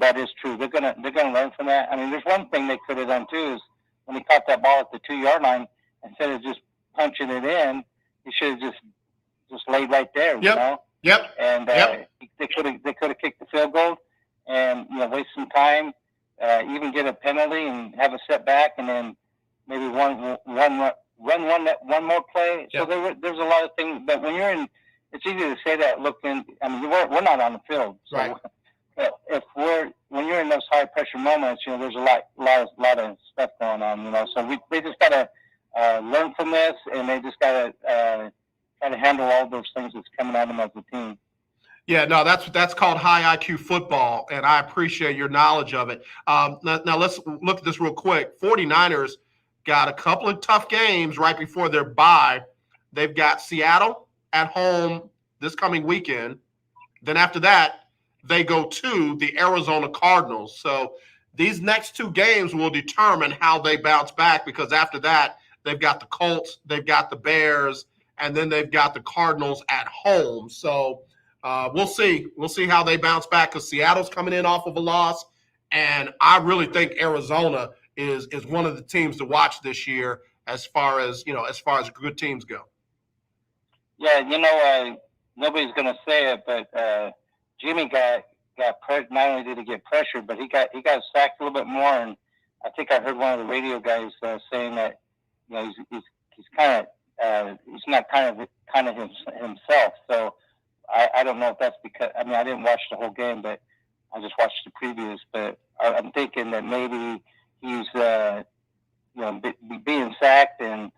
that is true. They're going to learn from that. I mean, there's one thing they could have done too, is when he caught that ball at the 2-yard line, instead of just punching it in, he should have just laid right there. Yep. And they could have kicked the field goal and waste some time, even get a penalty and have a setback, and then maybe run one more play. Yep. So there's a lot of things. But when you're in, it's easy to say that. We're not on the field, so right. When you're in those high pressure moments, there's a lot of stuff going on. So they just gotta learn from this, and they just gotta try to handle all those things that's coming at them as a team. Yeah, no, that's called high IQ football, and I appreciate your knowledge of it. Now let's look at this real quick. 49ers got a couple of tough games right before their bye. They've got Seattle at home this coming weekend. Then after that, they go to the Arizona Cardinals. So these next 2 games will determine how they bounce back, because after that, they've got the Colts, they've got the Bears, and then they've got the Cardinals at home. So we'll see. We'll see how they bounce back, because Seattle's coming in off of a loss, and I really think Arizona is one of the teams to watch this year as far as good teams go. Yeah, nobody's going to say it, but Jimmy got not only did he get pressured, but he got sacked a little bit more. And I think I heard one of the radio guys saying that he's kind of he's not kind of himself. So I don't know if that's because I didn't watch the whole game, but I just watched the previews. But I'm thinking that maybe he's being sacked and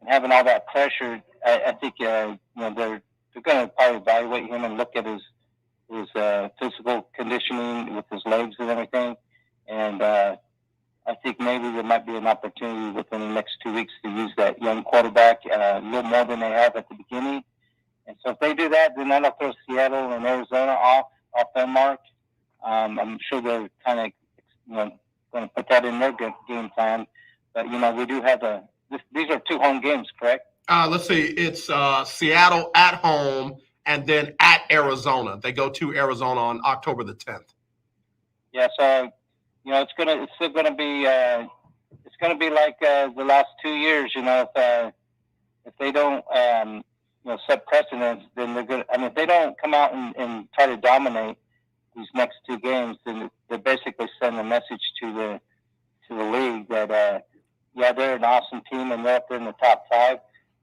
having all that pressure. I think they're going to probably evaluate him and look at his physical conditioning with his legs and everything. And I think maybe there might be an opportunity within the next 2 weeks to use that young quarterback a little more than they have at the beginning. And so if they do that, then that'll throw Seattle and Arizona off their mark. I'm sure they're kind of going to put that in their game plan. But, we do have these are 2 home games, correct? Let's see. It's Seattle at home and then at Arizona. They go to Arizona on October the 10th. Yeah, so it's still gonna be like the last 2 years. If they don't set precedents, then they're gonna. I mean, if they don't come out and try to dominate these next 2 games, then they basically send a message to the league that they're an awesome team and they're up there in the top 5,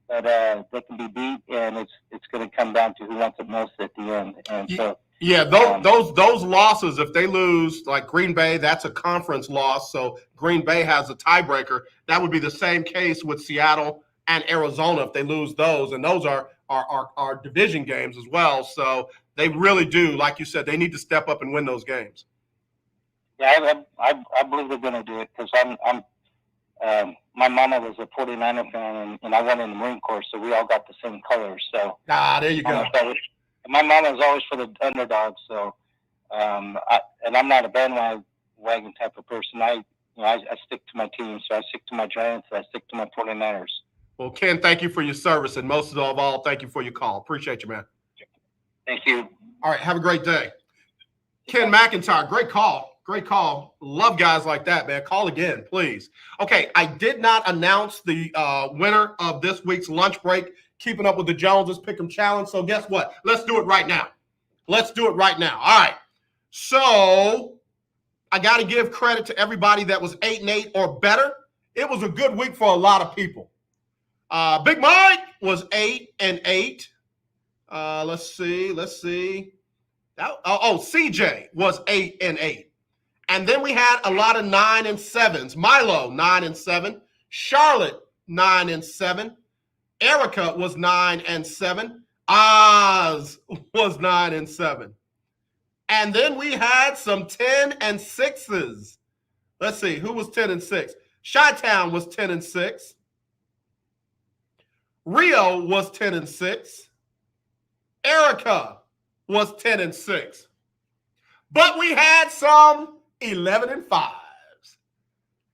but they can be beat, and it's going to come down to who wants it most at the end. And so. Yeah, those losses, if they lose, like Green Bay, that's a conference loss. So Green Bay has a tiebreaker. That would be the same case with Seattle and Arizona if they lose those. And those are division games as well. So they really do, like you said, they need to step up and win those games. Yeah, I believe they're going to do it because my mama was a 49er fan, and I went in the Marine Corps, so we all got the same colors. So there you go. My mama was always for the underdog, so I'm not a bandwagon type of person. I stick to my team, so I stick to my Giants, I stick to my 49ers. Well, Ken, thank you for your service, and most of all, thank you for your call. Appreciate you, man. Thank you. All right, have a great day. Ken McIntyre, great call. Great call. Love guys like that, man. Call again, please. Okay, I did not announce the winner of this week's Lunch Break Keeping Up with the Joneses Pick'em Challenge. So guess what? Let's do it right now. All right. So I got to give credit to everybody that was 8-8 or better. It was a good week for a lot of people. Big Mike was 8-8. Let's see. CJ was 8-8. And then we had a lot of 9-7s. Milo, 9-7. Charlotte, 9-7. Erica was 9-7. Oz was 9-7. And then we had some 10-6s. Let's see, who was 10-6? Chi-Town was 10-6. Rio was 10-6. Erica was 10-6. But we had some 11-5s.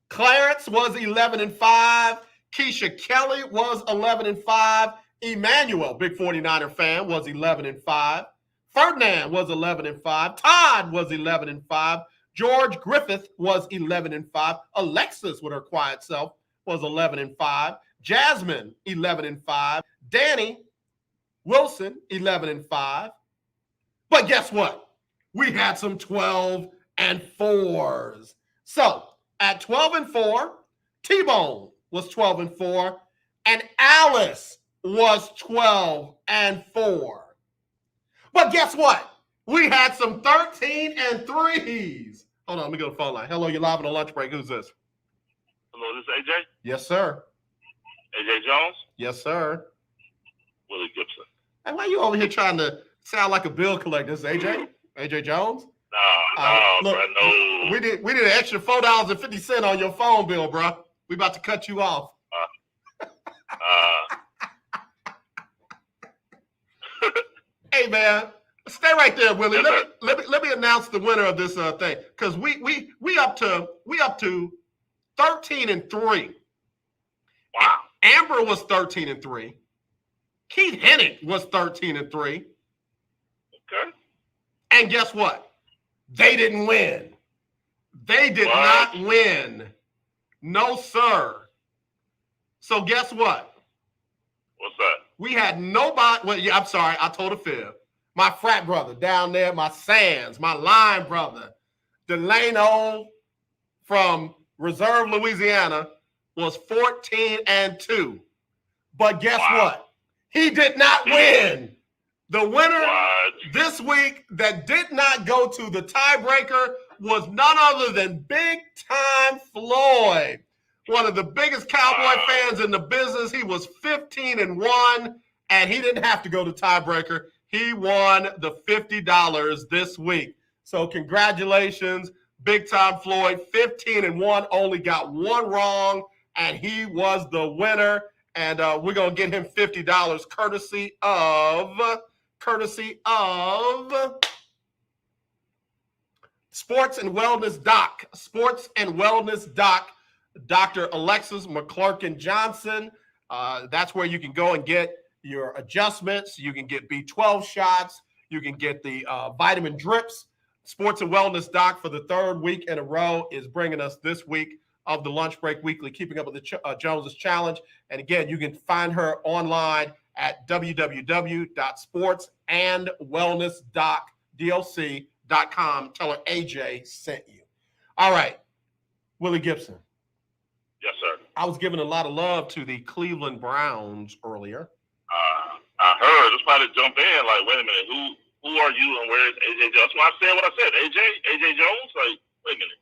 Clarence was 11-5. Keisha Kelly was 11-5. Emmanuel, big 49er fan, was 11-5. Ferdinand was 11-5. Todd was 11-5. George Griffith was 11-5. Alexis, with her quiet self, was 11-5. Jasmine, 11-5. Danny Wilson, 11-5. But guess what? We had some 12-4s. So at 12-4, T-Bone was 12-4, and Alice was 12-4. But guess what? We had some 13-3s. Hold on, let me go to the phone line. Hello, you're live on the lunch break. Who's this? Hello, this is AJ? Yes, sir. AJ Jones? Yes, sir. Willie Gibson. And why you over here trying to sound like a bill collector? This is AJ? AJ Jones? No, bro, no. We did an extra $4.50 on your phone bill, bro. We about to cut you off. Hey, man, stay right there, Willie. Let me announce the winner of this thing, because we up to 13-3. Wow. Amber was 13-3. Keith Hennig was 13-3. Okay. And guess what? They didn't win. They did not win. No, sir. So guess what? What's that? We had nobody. Well, yeah, I'm sorry. I told a fib. My frat brother down there, my Sands, my line brother, Delano from Reserve, Louisiana, was 14-2. But guess what? He did not win. The winner this week that did not go to the tiebreaker was none other than Big Time Floyd, one of the biggest Cowboy fans in the business. He was 15-1, and he didn't have to go to tiebreaker. He won the $50 this week. So congratulations, Big Time Floyd, 15-1, only got one wrong, and he was the winner. And we're going to get him $50 courtesy of Sports and Wellness Doc, Dr. Alexis McClurkin Johnson. That's where you can go and get your adjustments. You can get B12 shots. You can get the vitamin drips. Sports and Wellness Doc for the third week in a row is bringing us this week of the Lunch Break Weekly, Keeping Up with the Joneses Challenge. And again, you can find her online at www.sportsandwellnessdoc.com. Tell her AJ sent you. All right, Willie Gibson. Yes, sir. I was giving a lot of love to the Cleveland Browns earlier. I heard. That's why to jump in. Like, wait a minute, who are you and where is AJ Jones? That's why I said what I said. AJ Jones. Like, wait a minute,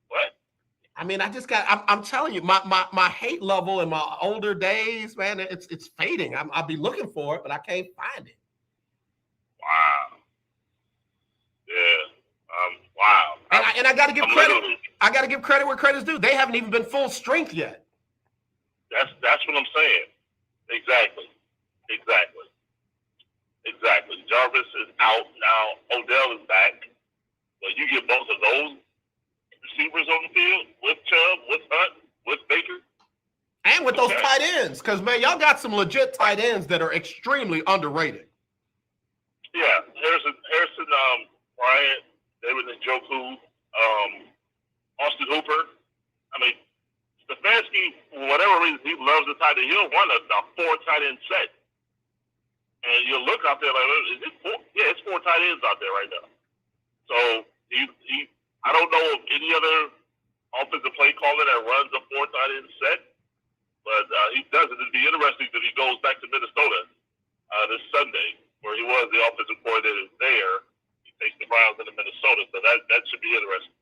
what? I mean, I'm telling you, my hate level in my older days, man, it's fading. I'll be looking for it, but I can't find it. Wow. Yeah. Wow. And I got to give credit. I got to give credit where credit's due. They haven't even been full strength yet. That's what I'm saying. Exactly. Jarvis is out now. Odell is back. But you get both of those receivers on the field with Chubb, with Hunt, with Baker, and with those tight ends. Because man, y'all got some legit tight ends that are extremely underrated. Yeah, Harrison, Bryant, David Njoku, Austin Hooper. I mean, Stefanski, for whatever reason, he loves the tight end. He'll run a 4 tight end set. And you'll look out there like, is it 4? Yeah, it's 4 tight ends out there right now. So I don't know of any other offensive play caller that runs a 4 tight end set, but he does it. It'd be interesting if he goes back to Minnesota this Sunday, where he was the offensive coordinator there. He takes the Browns into Minnesota, so that should be interesting.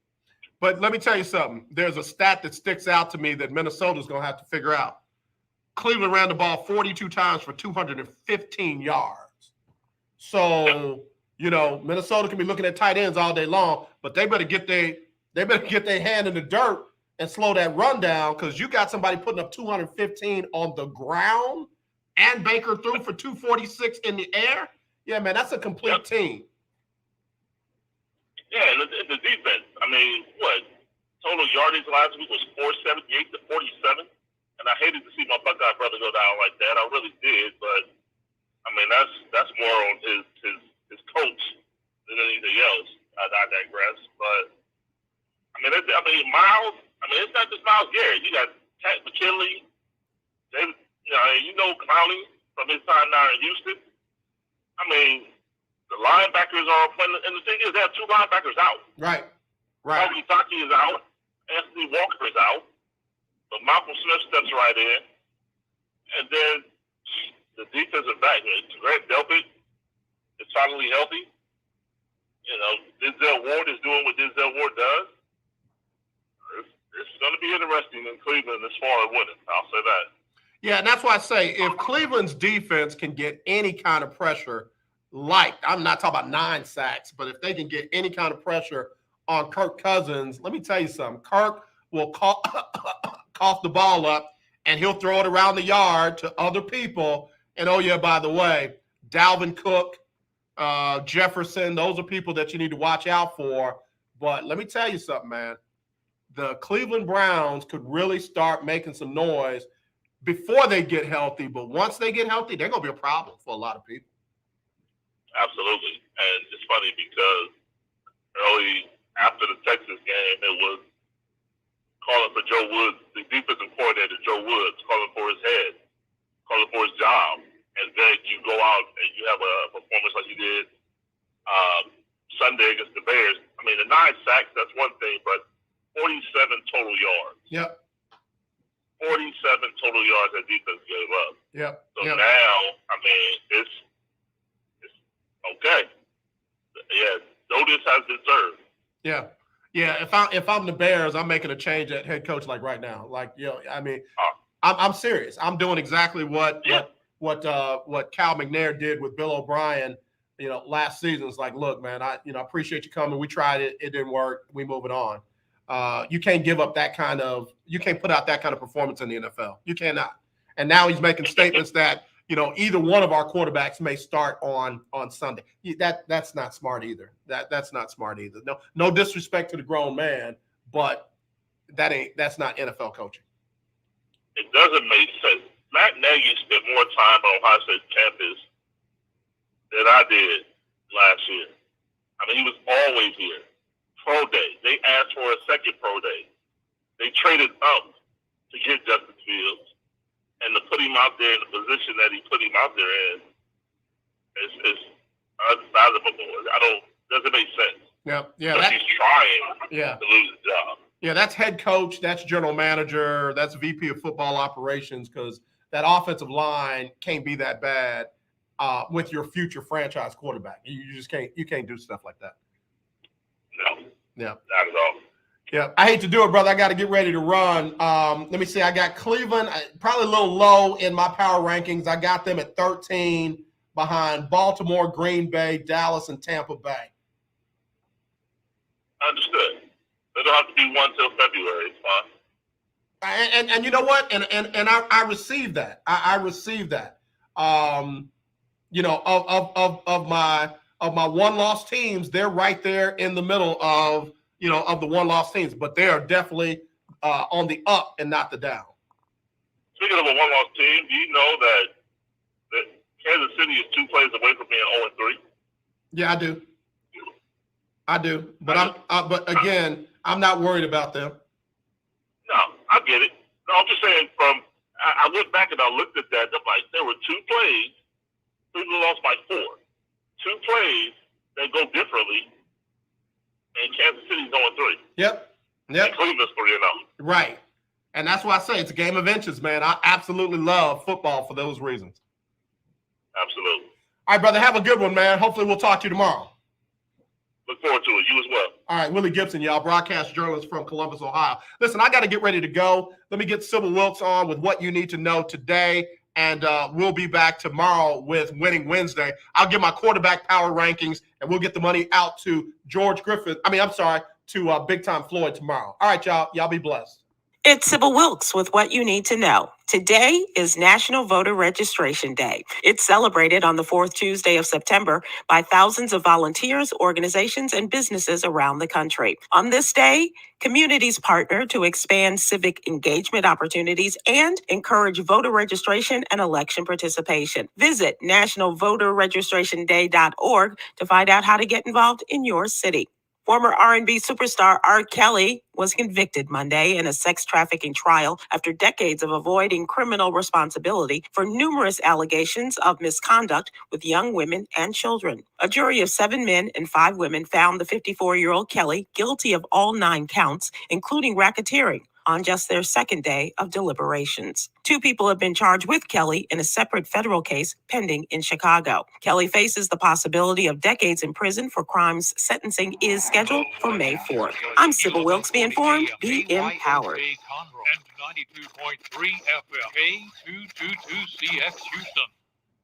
But let me tell you something. There's a stat that sticks out to me that Minnesota's going to have to figure out. Cleveland ran the ball 42 times for 215 yards. So, Minnesota can be looking at tight ends all day long, but they better get their hand in the dirt and slow that run down, because you got somebody putting up 215 on the ground and Baker threw for 246 in the air. Yeah, man, that's a complete team. Yeah, and the defense, I mean, total yardage last week was 478 to 47. And I hated to see my Buckeye brother go down like that. I really did, but I mean that's more on his coach than anything else. I digress, but Miles. It's not just Miles Garrett. You got Cat McKinley, David. Clowney from his time now in Houston. I mean, the linebackers are playing, and the thing is, they have 2 linebackers out. Right. Tony Taki is out. Anthony Walker is out. But Malcolm Smith steps right in. And then the defensive back, Grant Delpit is finally healthy. Denzel Ward is doing what Denzel Ward does. It's going to be interesting in Cleveland as far as winning. I'll say that. Yeah, and that's why I say if Cleveland's defense can get any kind of pressure, I'm not talking about 9 sacks, but if they can get any kind of pressure on Kirk Cousins, let me tell you something. Kirk will cough the ball up, and he'll throw it around the yard to other people. And, oh, yeah, by the way, Dalvin Cook, Jefferson, those are people that you need to watch out for. But let me tell you something, man. The Cleveland Browns could really start making some noise before they get healthy. But once they get healthy, they're going to be a problem for a lot of people. Absolutely. And it's funny because early after the Texas game, it was calling for Joe Woods, the defensive coordinator, Joe Woods, calling for his head, calling for his job. And then you go out and you have a performance like you did Sunday against the Bears. I mean, the 9 sacks, that's one thing, but 47 total yards. Yep. 47 total yards that defense gave up. Yep. So now, I mean, it's okay. Yeah, notice has been served. Yeah. Yeah, if I'm the Bears, I'm making a change at head coach like right now. I'm serious. I'm doing exactly what Cal McNair did with Bill O'Brien last season. It's like, look, man, I appreciate you coming. We tried it. It didn't work. We moving on. You can't give up you can't put out that kind of performance in the NFL. You cannot. And now he's making statements that, either one of our quarterbacks may start on Sunday. That's not smart either. That's not smart either. No disrespect to the grown man, but that's not NFL coaching. It doesn't make sense. Matt Nagy spent more time on Ohio State campus than I did last year. I mean, he was always here. Pro day. They asked for a second pro day. They traded up to get Justin Fields, and to put him out there in the position that he put him out there in is unfathomable. Doesn't make sense. Yeah. He's trying to lose his job. Yeah, that's head coach, that's general manager, that's VP of football operations, because that offensive line can't be that bad with your future franchise quarterback. You just can't do stuff like that. No. Yeah. Not at all. Yeah, I hate to do it, brother. I got to get ready to run. Let me see. I got Cleveland probably a little low in my power rankings. I got them at 13 behind Baltimore, Green Bay, Dallas, and Tampa Bay. Understood. They don't have to be one till February. It's fine. And you know what? And I received that. I received that. Of my one-loss teams, they're right there in the middle of the one-loss teams, but they are definitely on the up and not the down. Speaking of a one-loss team, do you know that Kansas City is 2 plays away from being 0-3? Yeah, I do. But but again, I'm not worried about them. No, I get it. No, I'm just saying I went back and I looked at that. I'm like, there were 2 plays. Cleveland lost by 4. 2 plays that go differently, and Kansas City's 0-3. Yep. And Cleveland's 3-0. Right. And that's why I say it's a game of inches, man. I absolutely love football for those reasons. Absolutely. All right, brother. Have a good one, man. Hopefully we'll talk to you tomorrow. Look forward to it. You as well. All right, Willie Gibson, y'all, broadcast journalist from Columbus, Ohio. Listen, I got to get ready to go. Let me get Sybil Wilkes on with what you need to know today, and we'll be back tomorrow with Winning Wednesday. I'll give my quarterback power rankings, and we'll get the money out to to Big Time Floyd tomorrow. All right, y'all. Y'all be blessed. It's Sybil Wilkes with what you need to know. Today is National Voter Registration Day. It's celebrated on the 4th Tuesday of September by thousands of volunteers, organizations, and businesses around the country. On this day, communities partner to expand civic engagement opportunities and encourage voter registration and election participation. Visit nationalvoterregistrationday.org to find out how to get involved in your city. Former R&B superstar R. Kelly was convicted Monday in a sex trafficking trial after decades of avoiding criminal responsibility for numerous allegations of misconduct with young women and children. A jury of 7 men and 5 women found the 54-year-old Kelly guilty of all 9 counts, including racketeering, on just their second day of deliberations. 2 people have been charged with Kelly in a separate federal case pending in Chicago. Kelly faces the possibility of decades in prison for crimes. Sentencing is scheduled for May 4th. I'm Sybil Wilkes. Be informed, be empowered. And 92.3 FM, K222CX Houston.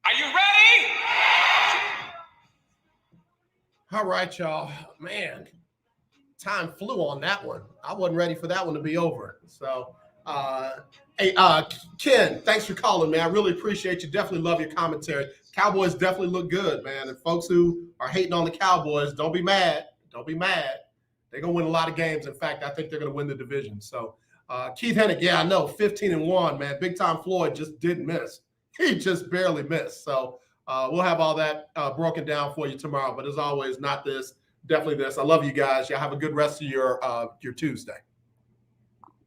Are you ready? All right, y'all. Man, time flew on that one. I wasn't ready for that one to be over. So, hey, Ken, thanks for calling, man. I really appreciate you. Definitely love your commentary. Cowboys definitely look good, man. And folks who are hating on the Cowboys, don't be mad. Don't be mad. They're going to win a lot of games. In fact, I think they're going to win the division. So, Keith Hennick, yeah, I know, 15-1, man. Big Time Floyd just didn't miss. He just barely missed. So, we'll have all that broken down for you tomorrow. But as always, not this. Definitely this. I love you guys. Y'all have a good rest of your Tuesday.